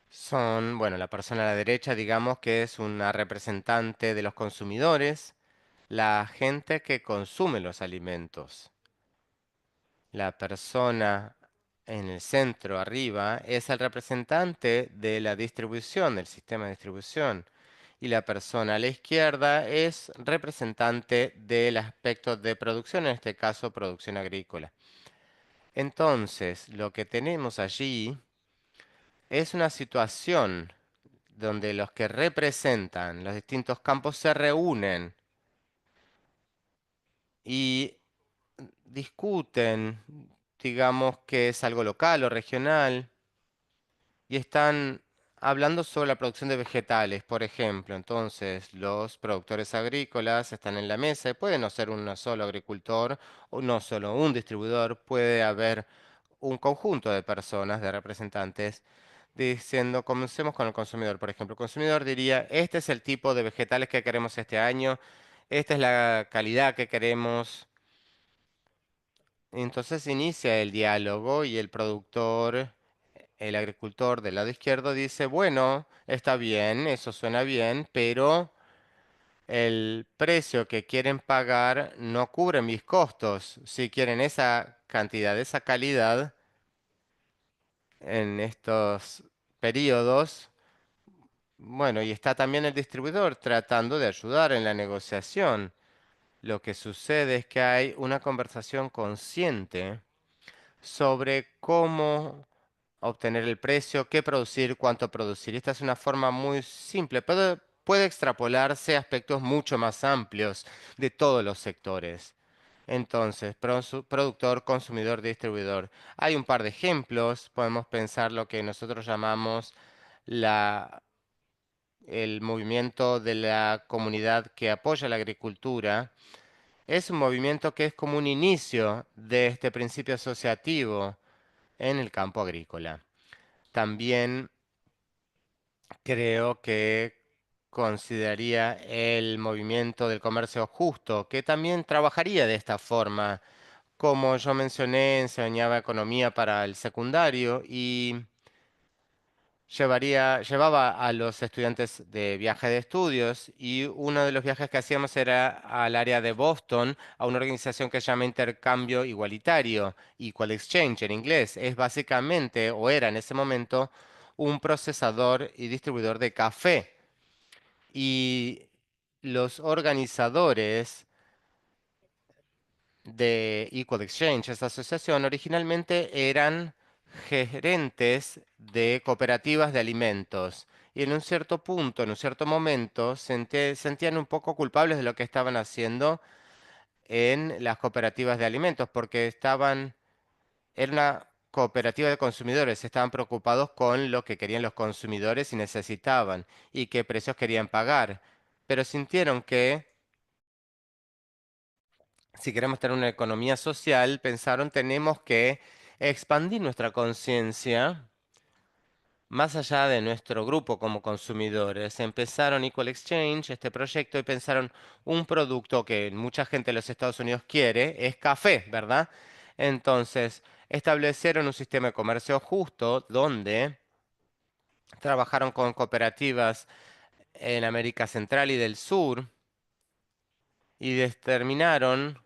Son, bueno, la persona a la derecha, digamos que es una representante de los consumidores, la gente que consume los alimentos. La persona en el centro arriba es el representante de la distribución, del sistema de distribución. Y la persona a la izquierda es representante del aspecto de producción, en este caso producción agrícola. Entonces, lo que tenemos allí es una situación donde los que representan los distintos campos se reúnen y discuten, digamos que es algo local o regional, y están hablando sobre la producción de vegetales, por ejemplo. Entonces, los productores agrícolas están en la mesa y puede no ser un solo agricultor o no solo un distribuidor, puede haber un conjunto de personas, de representantes, diciendo, comencemos con el consumidor, por ejemplo. El consumidor diría, este es el tipo de vegetales que queremos este año, esta es la calidad que queremos. Entonces inicia el diálogo y el productor, el agricultor del lado izquierdo dice, bueno, está bien, eso suena bien, pero el precio que quieren pagar no cubre mis costos. Si quieren esa cantidad, esa calidad en estos periodos, bueno, y está también el distribuidor tratando de ayudar en la negociación. Lo que sucede es que hay una conversación consciente sobre cómo obtener el precio, qué producir, cuánto producir. Esta es una forma muy simple, pero puede extrapolarse a aspectos mucho más amplios de todos los sectores. Entonces, productor, consumidor, distribuidor. Hay un par de ejemplos. Podemos pensar lo que nosotros llamamos el movimiento de la comunidad que apoya la agricultura. Es un movimiento que es como un inicio de este principio asociativo en el campo agrícola. También creo que consideraría el movimiento del comercio justo, que también trabajaría de esta forma. Como yo mencioné, enseñaba economía para el secundario y llevaba a los estudiantes de viaje de estudios y uno de los viajes que hacíamos era al área de Boston, a una organización que se llama Intercambio Igualitario, Equal Exchange en inglés. Es básicamente, o era en ese momento, un procesador y distribuidor de café. Y los organizadores de Equal Exchange, esta asociación, originalmente eran gerentes de cooperativas de alimentos. Y en un cierto punto, en un cierto momento, sentían un poco culpables de lo que estaban haciendo en las cooperativas de alimentos, porque era una cooperativa de consumidores, estaban preocupados con lo que querían los consumidores y necesitaban, y qué precios querían pagar. Pero sintieron que si queremos tener una economía social, pensaron, tenemos que expandir nuestra conciencia más allá de nuestro grupo como consumidores. Empezaron Equal Exchange, este proyecto, y pensaron, un producto que mucha gente de los Estados Unidos quiere es café, ¿verdad? Entonces, establecieron un sistema de comercio justo donde trabajaron con cooperativas en América Central y del Sur y determinaron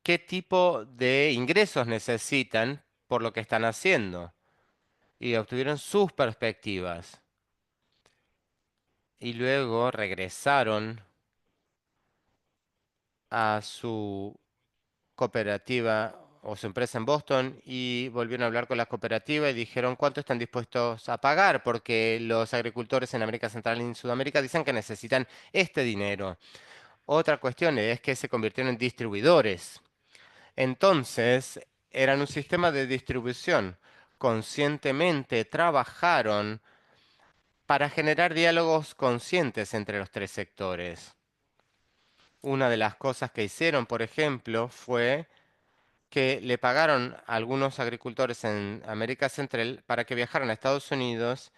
qué tipo de ingresos necesitan por lo que están haciendo y obtuvieron sus perspectivas. Y luego regresaron a su cooperativa o su empresa en Boston y volvieron a hablar con la cooperativa y dijeron cuánto están dispuestos a pagar porque los agricultores en América Central y en Sudamérica dicen que necesitan este dinero. Otra cuestión es que se convirtieron en distribuidores. Entonces, eran un sistema de distribución. Conscientemente trabajaron para generar diálogos conscientes entre los tres sectores. Una de las cosas que hicieron, por ejemplo, fue que le pagaron a algunos agricultores en América Central para que viajaran a Estados Unidos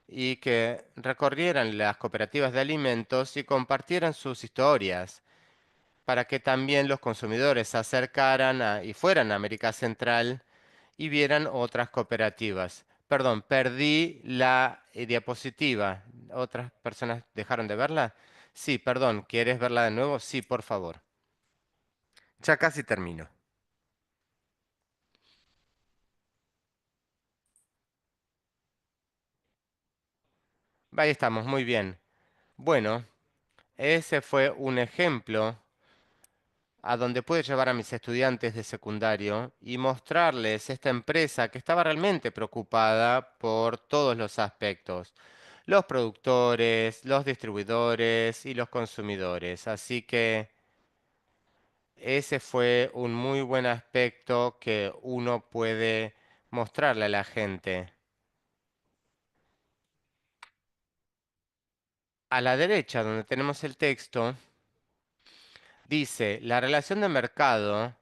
y que recorrieran las cooperativas de alimentos y compartieran sus historias, para que también los consumidores se acercaran y fueran a América Central y vieran otras cooperativas. Perdón, perdí la diapositiva. ¿Otras personas dejaron de verla? Sí, perdón, ¿quieres verla de nuevo? Sí, por favor. Ya casi termino. Ahí estamos, muy bien. Bueno, ese fue un ejemplo a donde pude llevar a mis estudiantes de secundario y mostrarles esta empresa que estaba realmente preocupada por todos los aspectos, los productores, los distribuidores y los consumidores. Así que ese fue un muy buen aspecto que uno puede mostrarle a la gente. A la derecha, donde tenemos el texto, dice, la relación de mercado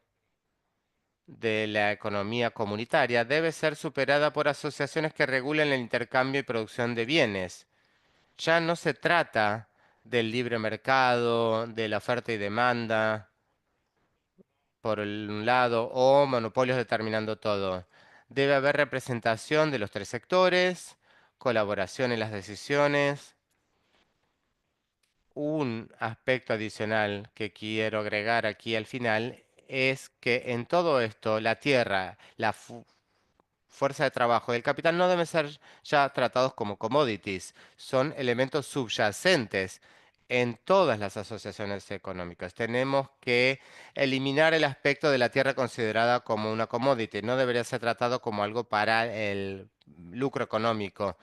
de la economía comunitaria debe ser superada por asociaciones que regulen el intercambio y producción de bienes. Ya no se trata del libre mercado, de la oferta y demanda, por un lado, o monopolios determinando todo. Debe haber representación de los tres sectores, colaboración en las decisiones. Un aspecto adicional que quiero agregar aquí al final es que en todo esto la tierra, la fuerza de trabajo y el capital no deben ser ya tratados como commodities, son elementos subyacentes en todas las asociaciones económicas. Tenemos que eliminar el aspecto de la tierra considerada como una commodity. No debería ser tratado como algo para el lucro económico.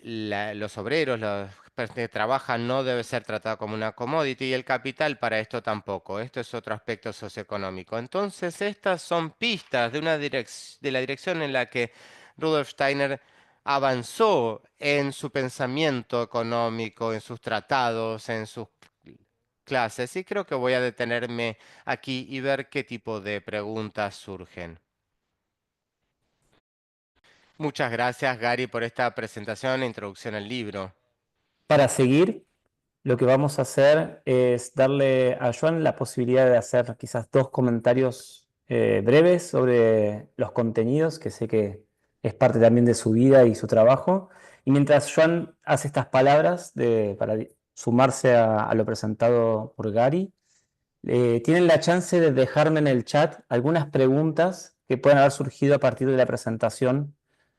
Los obreros, los que trabajan, no debe ser tratado como una commodity y el capital para esto tampoco. Esto es otro aspecto socioeconómico. Entonces, estas son pistas de de la dirección en la que Rudolf Steiner avanzó en su pensamiento económico, en sus tratados, en sus clases. Y creo que voy a detenerme aquí y ver qué tipo de preguntas surgen. Muchas gracias, Gary, por esta presentación e introducción al libro. Para seguir, lo que vamos a hacer es darle a Joan la posibilidad de hacer quizás dos comentarios breves sobre los contenidos, que sé que es parte también de su vida y su trabajo. Y mientras Joan hace estas palabras para sumarse a lo presentado por Gary, tienen la chance de dejarme en el chat algunas preguntas que puedan haber surgido a partir de la presentación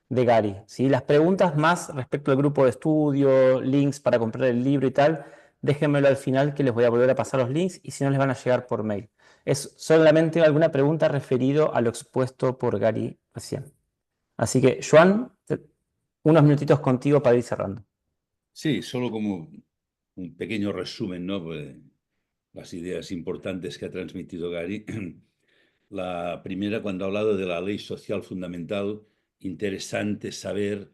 de Gary, ¿sí? Las preguntas más respecto al grupo de estudio, links para comprar el libro y tal, déjenmelo al final que les voy a volver a pasar los links y si no les van a llegar por mail. Es solamente alguna pregunta referido a lo expuesto por Gary recién. Así que, Joan, unos minutitos contigo para ir cerrando. Sí, solo como un pequeño resumen, ¿no? Pues, las ideas importantes que ha transmitido Gary. La primera, cuando ha hablado de la ley social fundamental, interesante saber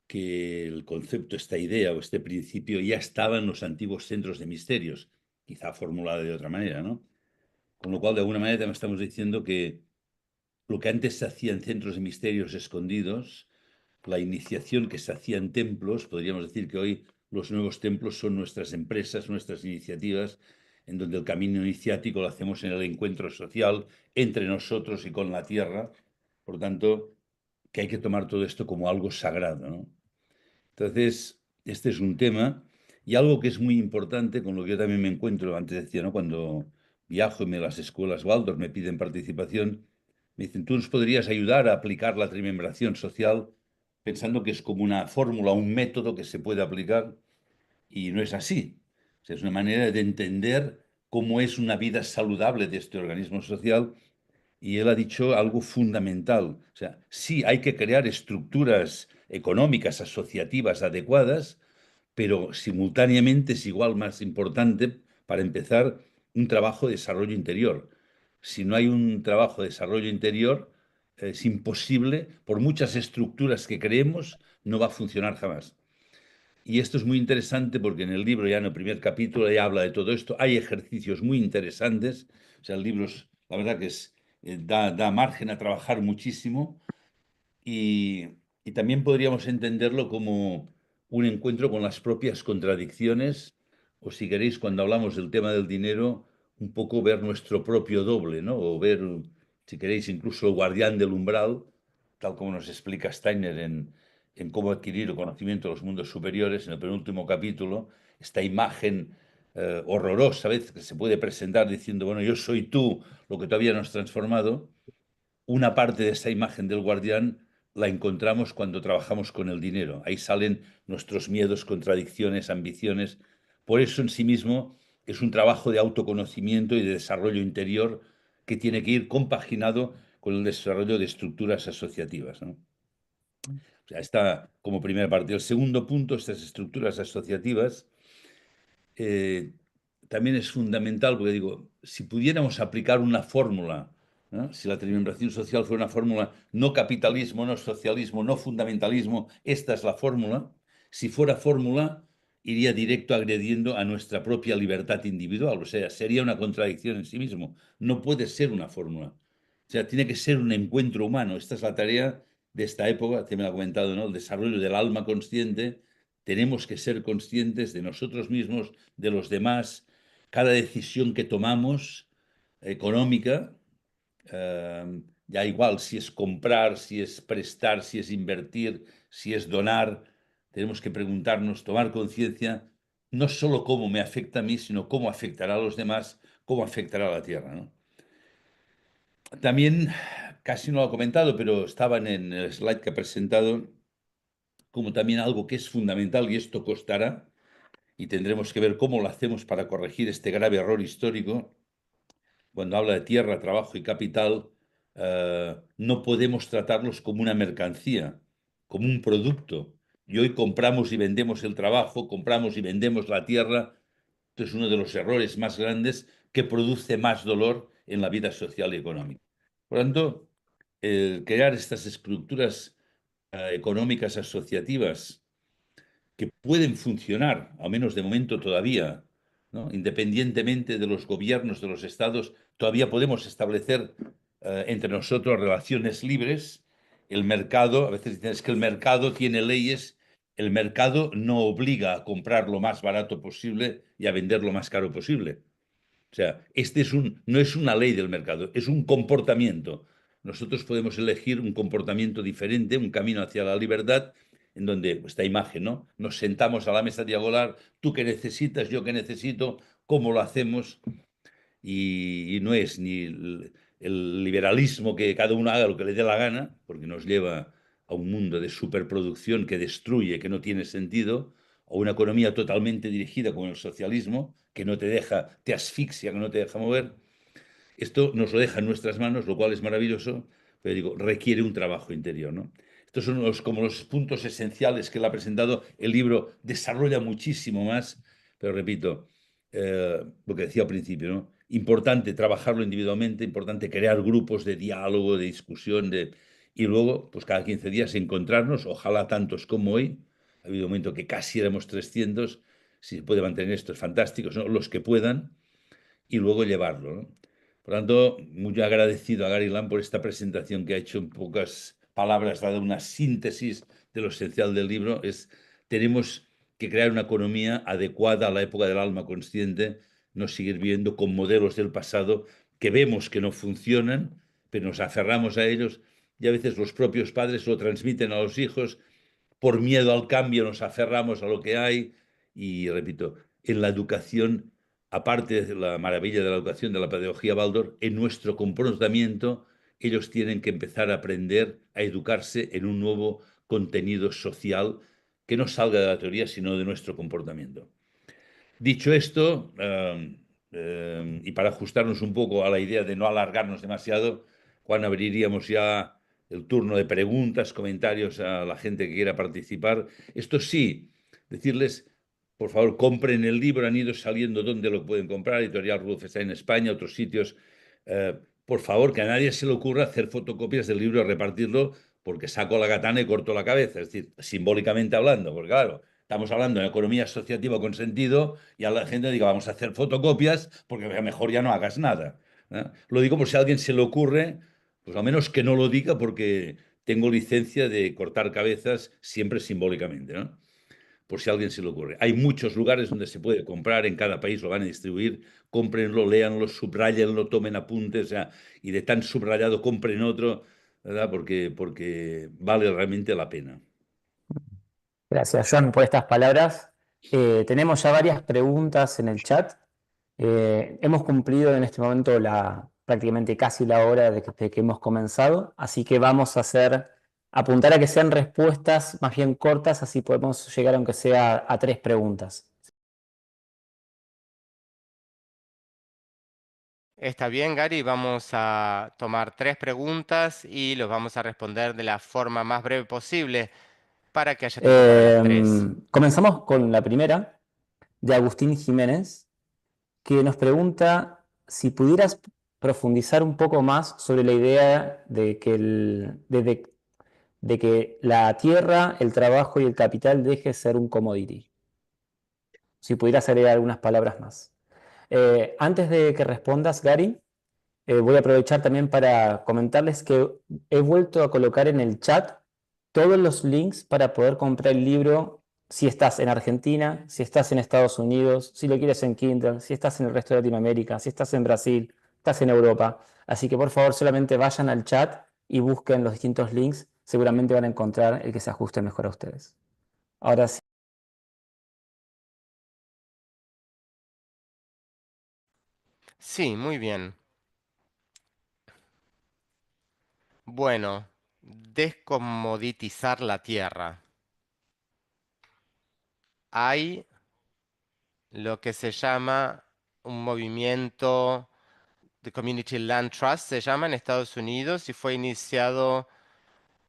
que el concepto, esta idea o este principio ya estaba en los antiguos centros de misterios, quizá formulada de otra manera, ¿no? Con lo cual, de alguna manera, también estamos diciendo que lo que antes se hacía en centros de misterios escondidos, la iniciación que se hacía en templos, podríamos decir que hoy los nuevos templos son nuestras empresas, nuestras iniciativas, en donde el camino iniciático lo hacemos en el encuentro social entre nosotros y con la tierra. Por tanto, que hay que tomar todo esto como algo sagrado, ¿no? Entonces, este es un tema y algo que es muy importante, con lo que yo también me encuentro, antes decía, ¿no? Cuando viajo y las escuelas Waldorf me piden participación, me dicen, tú nos podrías ayudar a aplicar la trimembración social pensando que es como una fórmula, un método que se puede aplicar y no es así. O sea, es una manera de entender cómo es una vida saludable de este organismo social y él ha dicho algo fundamental. O sea, sí, hay que crear estructuras económicas, asociativas adecuadas, pero simultáneamente es igual más importante, para empezar, un trabajo de desarrollo interior. Si no hay un trabajo de desarrollo interior, es imposible, por muchas estructuras que creemos, no va a funcionar jamás. Y esto es muy interesante porque en el libro, ya en el primer capítulo, ya habla de todo esto. Hay ejercicios muy interesantes. O sea, el libro, la verdad que da margen a trabajar muchísimo y, y también podríamos entenderlo como un encuentro con las propias contradicciones, o si queréis, cuando hablamos del tema del dinero, un poco ver nuestro propio doble, ¿no? O ver, si queréis, incluso el guardián del umbral, tal como nos explica Steiner en cómo adquirir el conocimiento de los mundos superiores, en el penúltimo capítulo, esta imagen horrorosa, a veces que se puede presentar diciendo, bueno, yo soy tú, lo que todavía no has transformado. Una parte de esa imagen del guardián la encontramos cuando trabajamos con el dinero. Ahí salen nuestros miedos, contradicciones, ambiciones. Por eso en sí mismo es un trabajo de autoconocimiento y de desarrollo interior que tiene que ir compaginado con el desarrollo de estructuras asociativas, ¿no? O sea, está como primera parte. El segundo punto, estas estructuras asociativas, eh, también es fundamental, porque digo, si pudiéramos aplicar una fórmula, ¿no? Si la trimembración social fuera una fórmula, no capitalismo, no socialismo, no fundamentalismo, esta es la fórmula. Si fuera fórmula, iría directo agrediendo a nuestra propia libertad individual, o sea, sería una contradicción en sí mismo. No puede ser una fórmula. O sea, tiene que ser un encuentro humano. Esta es la tarea de esta época, que me ha comentado, ¿no? El desarrollo del alma consciente. Tenemos que ser conscientes de nosotros mismos, de los demás. Cada decisión que tomamos económica, ya igual si es comprar, si es prestar, si es invertir, si es donar, tenemos que preguntarnos, tomar conciencia, no solo cómo me afecta a mí, sino cómo afectará a los demás, cómo afectará a la tierra, ¿no? También, casi no lo he comentado, pero estaba en el slide que he presentado, como también algo que es fundamental, y esto costará, y tendremos que ver cómo lo hacemos para corregir este grave error histórico. Cuando habla de tierra, trabajo y capital, no podemos tratarlos como una mercancía, como un producto. Y hoy compramos y vendemos el trabajo, compramos y vendemos la tierra. Esto es uno de los errores más grandes que produce más dolor en la vida social y económica. Por lo tanto, el crear estas estructuras económicas asociativas que pueden funcionar, al menos de momento todavía, ¿no? Independientemente de los gobiernos de los estados, todavía podemos establecer entre nosotros relaciones libres. El mercado, a veces dicen es que el mercado tiene leyes, el mercado no obliga a comprar lo más barato posible y a vender lo más caro posible. O sea, no es una ley del mercado, es un comportamiento. Nosotros podemos elegir un comportamiento diferente, un camino hacia la libertad, en donde esta imagen, ¿no? Nos sentamos a la mesa diagonal, tú qué necesitas, yo qué necesito, cómo lo hacemos, y no es ni el liberalismo que cada uno haga lo que le dé la gana, porque nos lleva a un mundo de superproducción que destruye, que no tiene sentido, o una economía totalmente dirigida como el socialismo, que no te deja, te asfixia, que no te deja mover. Esto nos lo deja en nuestras manos, lo cual es maravilloso, pero digo, requiere un trabajo interior, ¿no? Estos son como los puntos esenciales que él ha presentado. El libro desarrolla muchísimo más, pero repito, lo que decía al principio, ¿no? Importante trabajarlo individualmente, importante crear grupos de diálogo, de discusión, y luego, pues cada 15 días encontrarnos, ojalá tantos como hoy. Ha habido un momento que casi éramos 300. Si se puede mantener esto es fantástico, ¿no? Los que puedan, y luego llevarlo, ¿no? Por lo tanto, muy agradecido a Gary Lamb por esta presentación que ha hecho en pocas palabras, dado una síntesis de lo esencial del libro. Tenemos que crear una economía adecuada a la época del alma consciente, no seguir viviendo con modelos del pasado que vemos que no funcionan, pero nos aferramos a ellos, y a veces los propios padres lo transmiten a los hijos. Por miedo al cambio nos aferramos a lo que hay, y repito, en la educación, aparte de la maravilla de la educación, de la pedagogía Waldorf, en nuestro comportamiento ellos tienen que empezar a aprender a educarse en un nuevo contenido social que no salga de la teoría, sino de nuestro comportamiento. Dicho esto, y para ajustarnos un poco a la idea de no alargarnos demasiado, Juan, abriríamos ya el turno de preguntas, comentarios a la gente que quiera participar. Esto sí, decirles, por favor, compren el libro, han ido saliendo donde lo pueden comprar, Editorial Rudolf está en España, otros sitios. Por favor, que a nadie se le ocurra hacer fotocopias del libro, repartirlo, porque saco la katana y corto la cabeza, es decir, simbólicamente hablando, porque claro, estamos hablando de economía asociativa con sentido, y a la gente diga, vamos a hacer fotocopias porque mejor ya no hagas nada, ¿no? Lo digo por si a alguien se le ocurre, pues al menos que no lo diga, porque tengo licencia de cortar cabezas siempre simbólicamente, ¿no? Por si a alguien se le ocurre. Hay muchos lugares donde se puede comprar, en cada país lo van a distribuir, cómprenlo, léanlo, subrayenlo, tomen apuntes, o sea, y de tan subrayado compren otro, ¿verdad? Porque vale realmente la pena. Gracias, John, por estas palabras. Tenemos ya varias preguntas en el chat. Hemos cumplido en este momento prácticamente casi la hora de que hemos comenzado, así que vamos a apuntar a que sean respuestas más bien cortas, así podemos llegar aunque sea a 3 preguntas. Está bien, Gary. Vamos a tomar 3 preguntas y los vamos a responder de la forma más breve posible para que haya tiempo para las 3. Comenzamos con la primera, de Agustín Jiménez, que nos pregunta si pudieras profundizar un poco más sobre la idea de que la tierra, el trabajo y el capital deje de ser un commodity. Si pudieras agregar algunas palabras más. Antes de que respondas, Gary, voy a aprovechar también para comentarles que he vuelto a colocar en el chat todos los links para poder comprar el libro si estás en Argentina, si estás en Estados Unidos, si lo quieres en Kindle, si estás en el resto de Latinoamérica, si estás en Brasil, estás en Europa. Así que por favor solamente vayan al chat y busquen los distintos links. Seguramente van a encontrar el que se ajuste mejor a ustedes. Ahora sí. Sí, muy bien. Bueno, descomoditizar la tierra. Hay lo que se llama un movimiento de Community Land Trust, se llama en Estados Unidos, y fue iniciado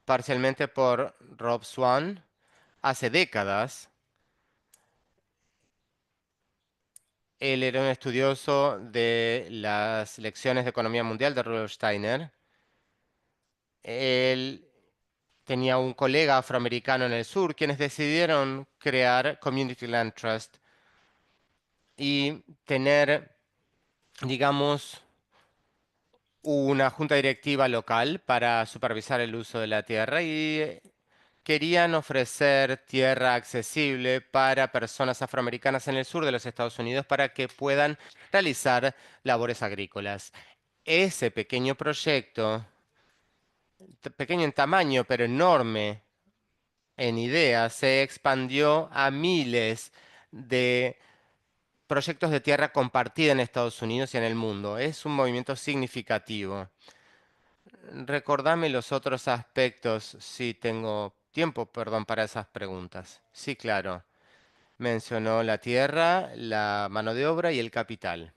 parcialmente por Rob Swan hace décadas. Él era un estudioso de las lecciones de economía mundial de Rudolf Steiner. Él tenía un colega afroamericano en el sur, quienes decidieron crear Community Land Trust y tener, digamos, una junta directiva local para supervisar el uso de la tierra, y querían ofrecer tierra accesible para personas afroamericanas en el sur de los Estados Unidos para que puedan realizar labores agrícolas. Ese pequeño proyecto, pequeño en tamaño, pero enorme en ideas, se expandió a miles de proyectos de tierra compartida en Estados Unidos y en el mundo. Es un movimiento significativo. Recordame los otros aspectos, si tengo tiempo, perdón, para esas preguntas. Sí, claro. Mencionó la tierra, la mano de obra y el capital.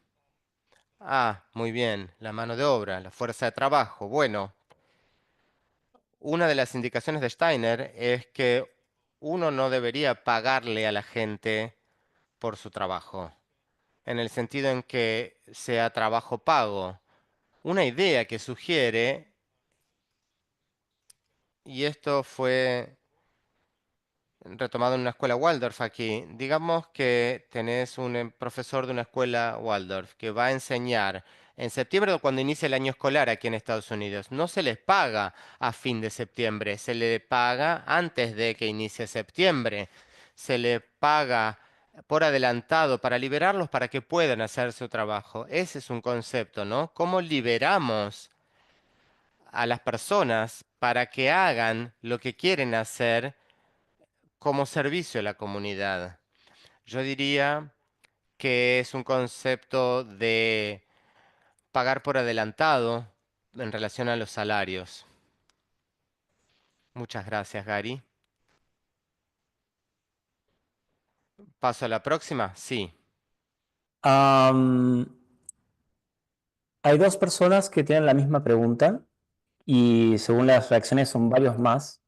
Ah, muy bien. La mano de obra, la fuerza de trabajo. Bueno, una de las indicaciones de Steiner es que uno no debería pagarle a la gente por su trabajo, en el sentido en que sea trabajo pago. Una idea que sugiere, y esto fue retomado en una escuela Waldorf aquí. Digamos que tenés un profesor de una escuela Waldorf que va a enseñar en septiembre o cuando inicia el año escolar aquí en Estados Unidos. No se les paga a fin de septiembre, se le paga antes de que inicie septiembre. Se le paga por adelantado para liberarlos para que puedan hacer su trabajo. Ese es un concepto, ¿no? ¿Cómo liberamos a las personas para que hagan lo que quieren hacer como servicio a la comunidad? Yo diría que es un concepto de pagar por adelantado en relación a los salarios. Muchas gracias, Gary. ¿Paso a la próxima? Sí. Hay dos personas que tienen la misma pregunta y según las reacciones son varios más.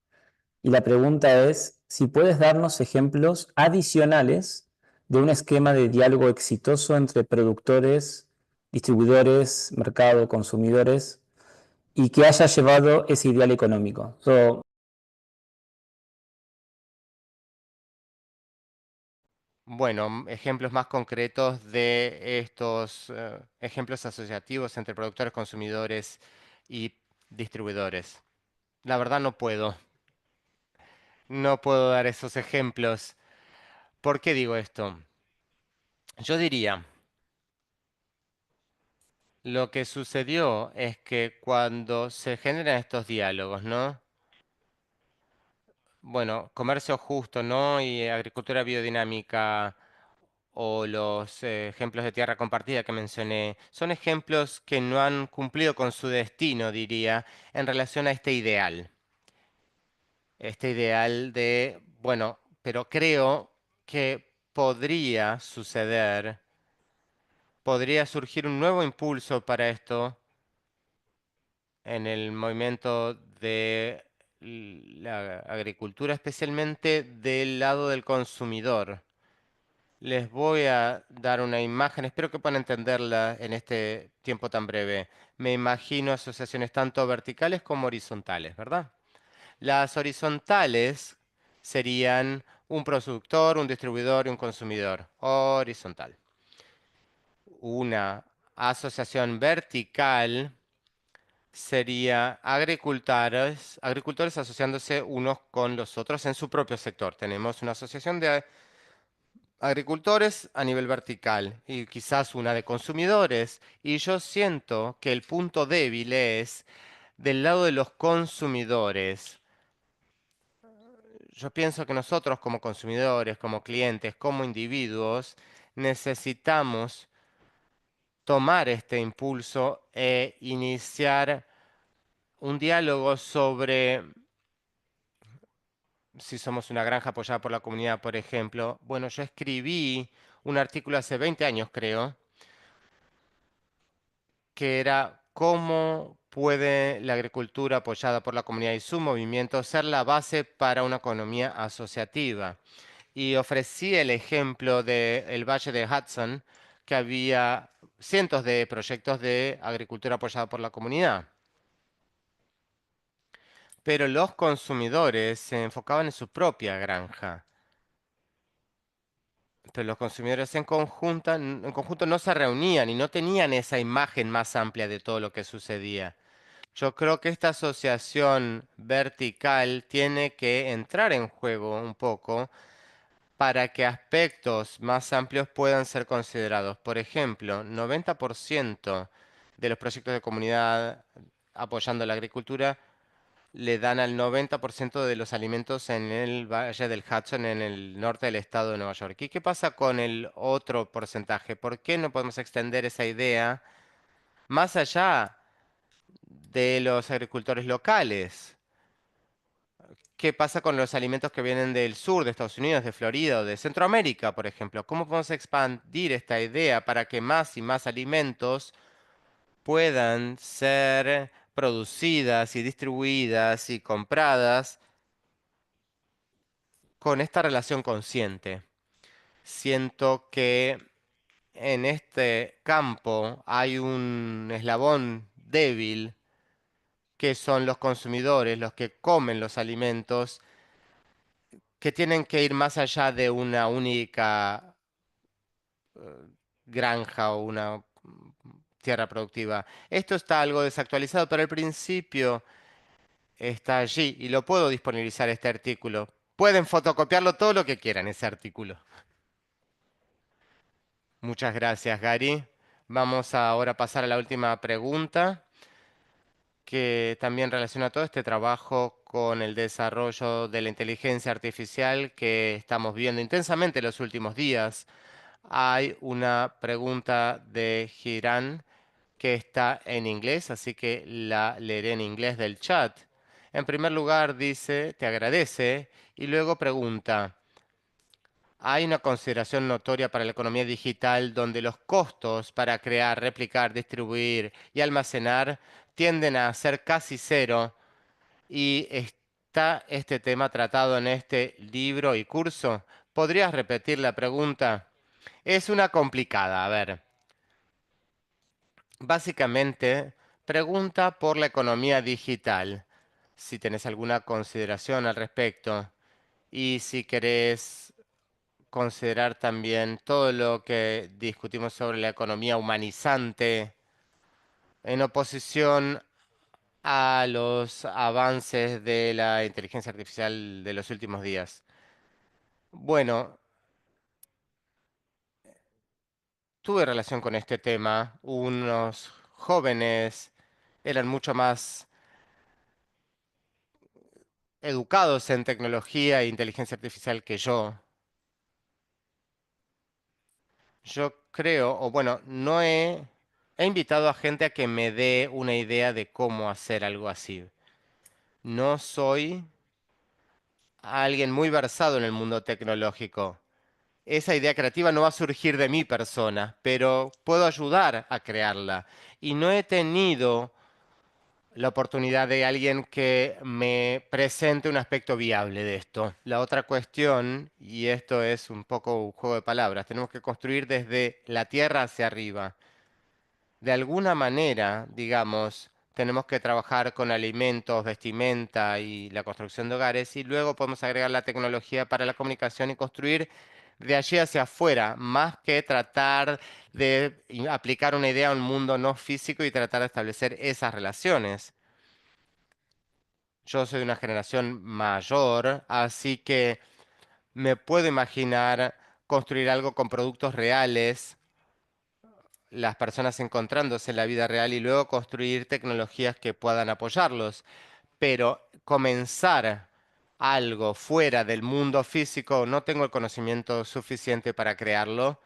Y la pregunta es si puedes darnos ejemplos adicionales de un esquema de diálogo exitoso entre productores, distribuidores, mercado, consumidores y que haya llevado ese ideal económico. Bueno, ejemplos más concretos de estos ejemplos asociativos entre productores, consumidores y distribuidores. La verdad no puedo. No puedo dar esos ejemplos. ¿Por qué digo esto? Yo diría, lo que sucedió es que cuando se generan estos diálogos, ¿no? Bueno, comercio justo, ¿no? Y agricultura biodinámica o los ejemplos de tierra compartida que mencioné, son ejemplos que no han cumplido con su destino, diría, en relación a este ideal. Este ideal de, bueno, pero creo que podría suceder, podría surgir un nuevo impulso para esto en el movimiento de la agricultura, especialmente del lado del consumidor. Les voy a dar una imagen, espero que puedan entenderla en este tiempo tan breve. Me imagino asociaciones tanto verticales como horizontales, ¿verdad? Las horizontales serían un productor, un distribuidor y un consumidor. Horizontal. Una asociación vertical sería agricultores asociándose unos con los otros en su propio sector. Tenemos una asociación de agricultores a nivel vertical y quizás una de consumidores. Y yo siento que el punto débil es del lado de los consumidores. Yo pienso que nosotros como consumidores, como clientes, como individuos, necesitamos tomar este impulso e iniciar un diálogo sobre si somos una granja apoyada por la comunidad, por ejemplo. Bueno, yo escribí un artículo hace 20 años, creo, que era cómo puede la agricultura apoyada por la comunidad y su movimiento ser la base para una economía asociativa. Y ofrecí el ejemplo del Valle de Hudson, que había cientos de proyectos de agricultura apoyada por la comunidad. Pero los consumidores se enfocaban en su propia granja. Pero los consumidores en conjunto no se reunían y no tenían esa imagen más amplia de todo lo que sucedía. Yo creo que esta asociación vertical tiene que entrar en juego un poco para que aspectos más amplios puedan ser considerados. Por ejemplo, 90% de los proyectos de comunidad apoyando la agricultura le dan al 90% de los alimentos en el Valle del Hudson, en el norte del estado de Nueva York. ¿Y qué pasa con el otro porcentaje? ¿Por qué no podemos extender esa idea más allá de los agricultores locales? ¿Qué pasa con los alimentos que vienen del sur de Estados Unidos, de Florida o de Centroamérica, por ejemplo? ¿Cómo podemos expandir esta idea para que más y más alimentos puedan ser producidas y distribuidas y compradas con esta relación consciente? Siento que en este campo hay un eslabón débil que son los consumidores, los que comen los alimentos, que tienen que ir más allá de una única granja o una tierra productiva. Esto está algo desactualizado, pero al principio está allí y lo puedo disponibilizar este artículo. Pueden fotocopiarlo todo lo que quieran, ese artículo. Muchas gracias, Gary. Vamos ahora a pasar a la última pregunta, que también relaciona todo este trabajo con el desarrollo de la inteligencia artificial que estamos viendo intensamente en los últimos días. Hay una pregunta de Girán que está en inglés, así que la leeré en inglés del chat. En primer lugar dice, te agradece, y luego pregunta, hay una consideración notoria para la economía digital donde los costos para crear, replicar, distribuir y almacenar tienden a ser casi cero, y está este tema tratado en este libro y curso. ¿Podrías repetir la pregunta? Es una complicada, a ver. Básicamente, pregunta por la economía digital, si tenés alguna consideración al respecto y si querés considerar también todo lo que discutimos sobre la economía humanizante en oposición a los avances de la inteligencia artificial de los últimos días. Bueno, tuve relación con este tema. Unos jóvenes eran mucho más educados en tecnología e inteligencia artificial que yo. Yo creo, o bueno, no he invitado a gente a que me dé una idea de cómo hacer algo así. No soy alguien muy versado en el mundo tecnológico. Esa idea creativa no va a surgir de mi persona, pero puedo ayudar a crearla. Y no he tenido la oportunidad de alguien que me presente un aspecto viable de esto. La otra cuestión, y esto es un poco un juego de palabras, tenemos que construir desde la tierra hacia arriba. De alguna manera, digamos, tenemos que trabajar con alimentos, vestimenta y la construcción de hogares, y luego podemos agregar la tecnología para la comunicación y construir de allí hacia afuera, más que tratar de aplicar una idea a un mundo no físico y tratar de establecer esas relaciones. Yo soy de una generación mayor, así que me puedo imaginar construir algo con productos reales, las personas encontrándose en la vida real y luego construir tecnologías que puedan apoyarlos. Pero comenzar algo fuera del mundo físico, no tengo el conocimiento suficiente para crearlo.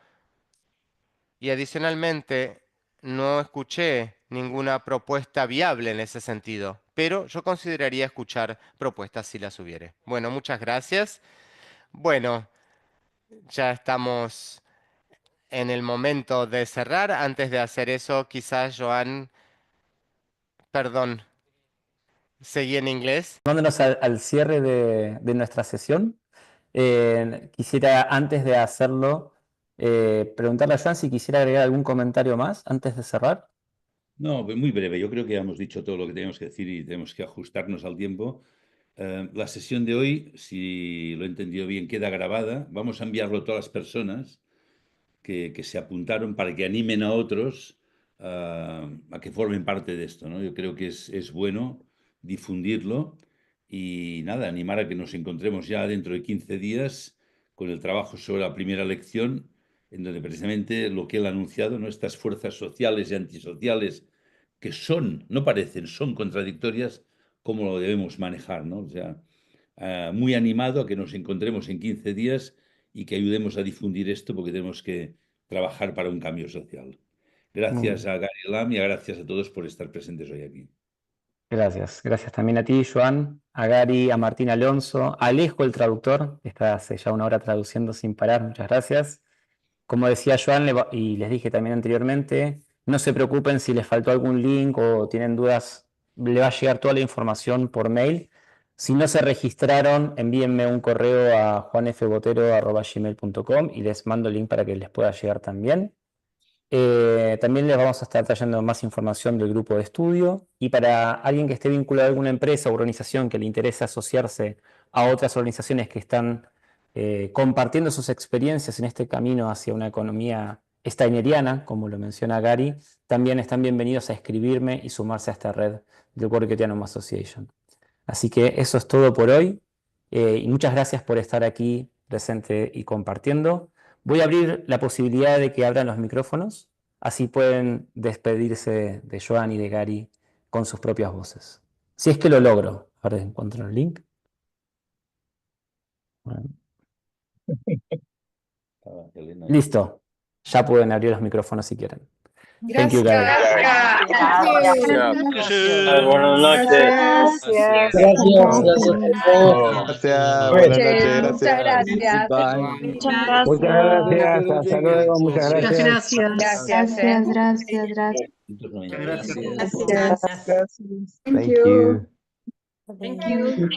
Y adicionalmente, no escuché ninguna propuesta viable en ese sentido, pero yo consideraría escuchar propuestas si las hubiere. Bueno, muchas gracias. Bueno, ya estamos en el momento de cerrar. Antes de hacer eso, quizás Joan, perdón, seguí en inglés. Dándonos al cierre de nuestra sesión, quisiera, antes de hacerlo, preguntarle a Joan si quisiera agregar algún comentario más antes de cerrar. No, muy breve. Yo creo que ya hemos dicho todo lo que teníamos que decir y tenemos que ajustarnos al tiempo. La sesión de hoy, si lo he entendido bien, queda grabada. Vamos a enviarlo a todas las personas que se apuntaron para que animen a otros a que formen parte de esto, ¿no? Yo creo que es bueno difundirlo y nada, animar a que nos encontremos ya dentro de 15 días con el trabajo sobre la primera lección, en donde precisamente lo que él ha anunciado, ¿no? Estas fuerzas sociales y antisociales que son, no parecen, son contradictorias, cómo lo debemos manejar, ¿no? O sea, muy animado a que nos encontremos en 15 días y que ayudemos a difundir esto porque tenemos que trabajar para un cambio social. Gracias a Gary Lam y gracias a todos por estar presentes hoy aquí. Gracias. Gracias también a ti, Joan, a Gary, a Martín Alonso, a Alejo, el traductor, que está hace ya una hora traduciendo sin parar. Muchas gracias. Como decía Joan, y les dije también anteriormente, no se preocupen si les faltó algún link o tienen dudas, le va a llegar toda la información por mail. Si no se registraron, envíenme un correo a juanfbotero@gmail.com y les mando el link para que les pueda llegar también. También les vamos a estar trayendo más información del grupo de estudio y para alguien que esté vinculado a alguna empresa o organización que le interese asociarse a otras organizaciones que están compartiendo sus experiencias en este camino hacia una economía steineriana, como lo menciona Gary, también están bienvenidos a escribirme y sumarse a esta red del World Economic Association. Así que eso es todo por hoy y muchas gracias por estar aquí presente y compartiendo. Voy a abrir la posibilidad de que abran los micrófonos, así pueden despedirse de Joan y de Gary con sus propias voces. Si es que lo logro. Ahora encuentro el link. Bueno. Listo. Ya pueden abrir los micrófonos si quieren. Thank you, Gary. Buenas noches. Gracias. Gracias a todos. Gracias. Buenas noches. Muchas gracias. Muchas gracias. Hasta luego. Muchas gracias. Gracias. Gracias. Thank you. Thank you.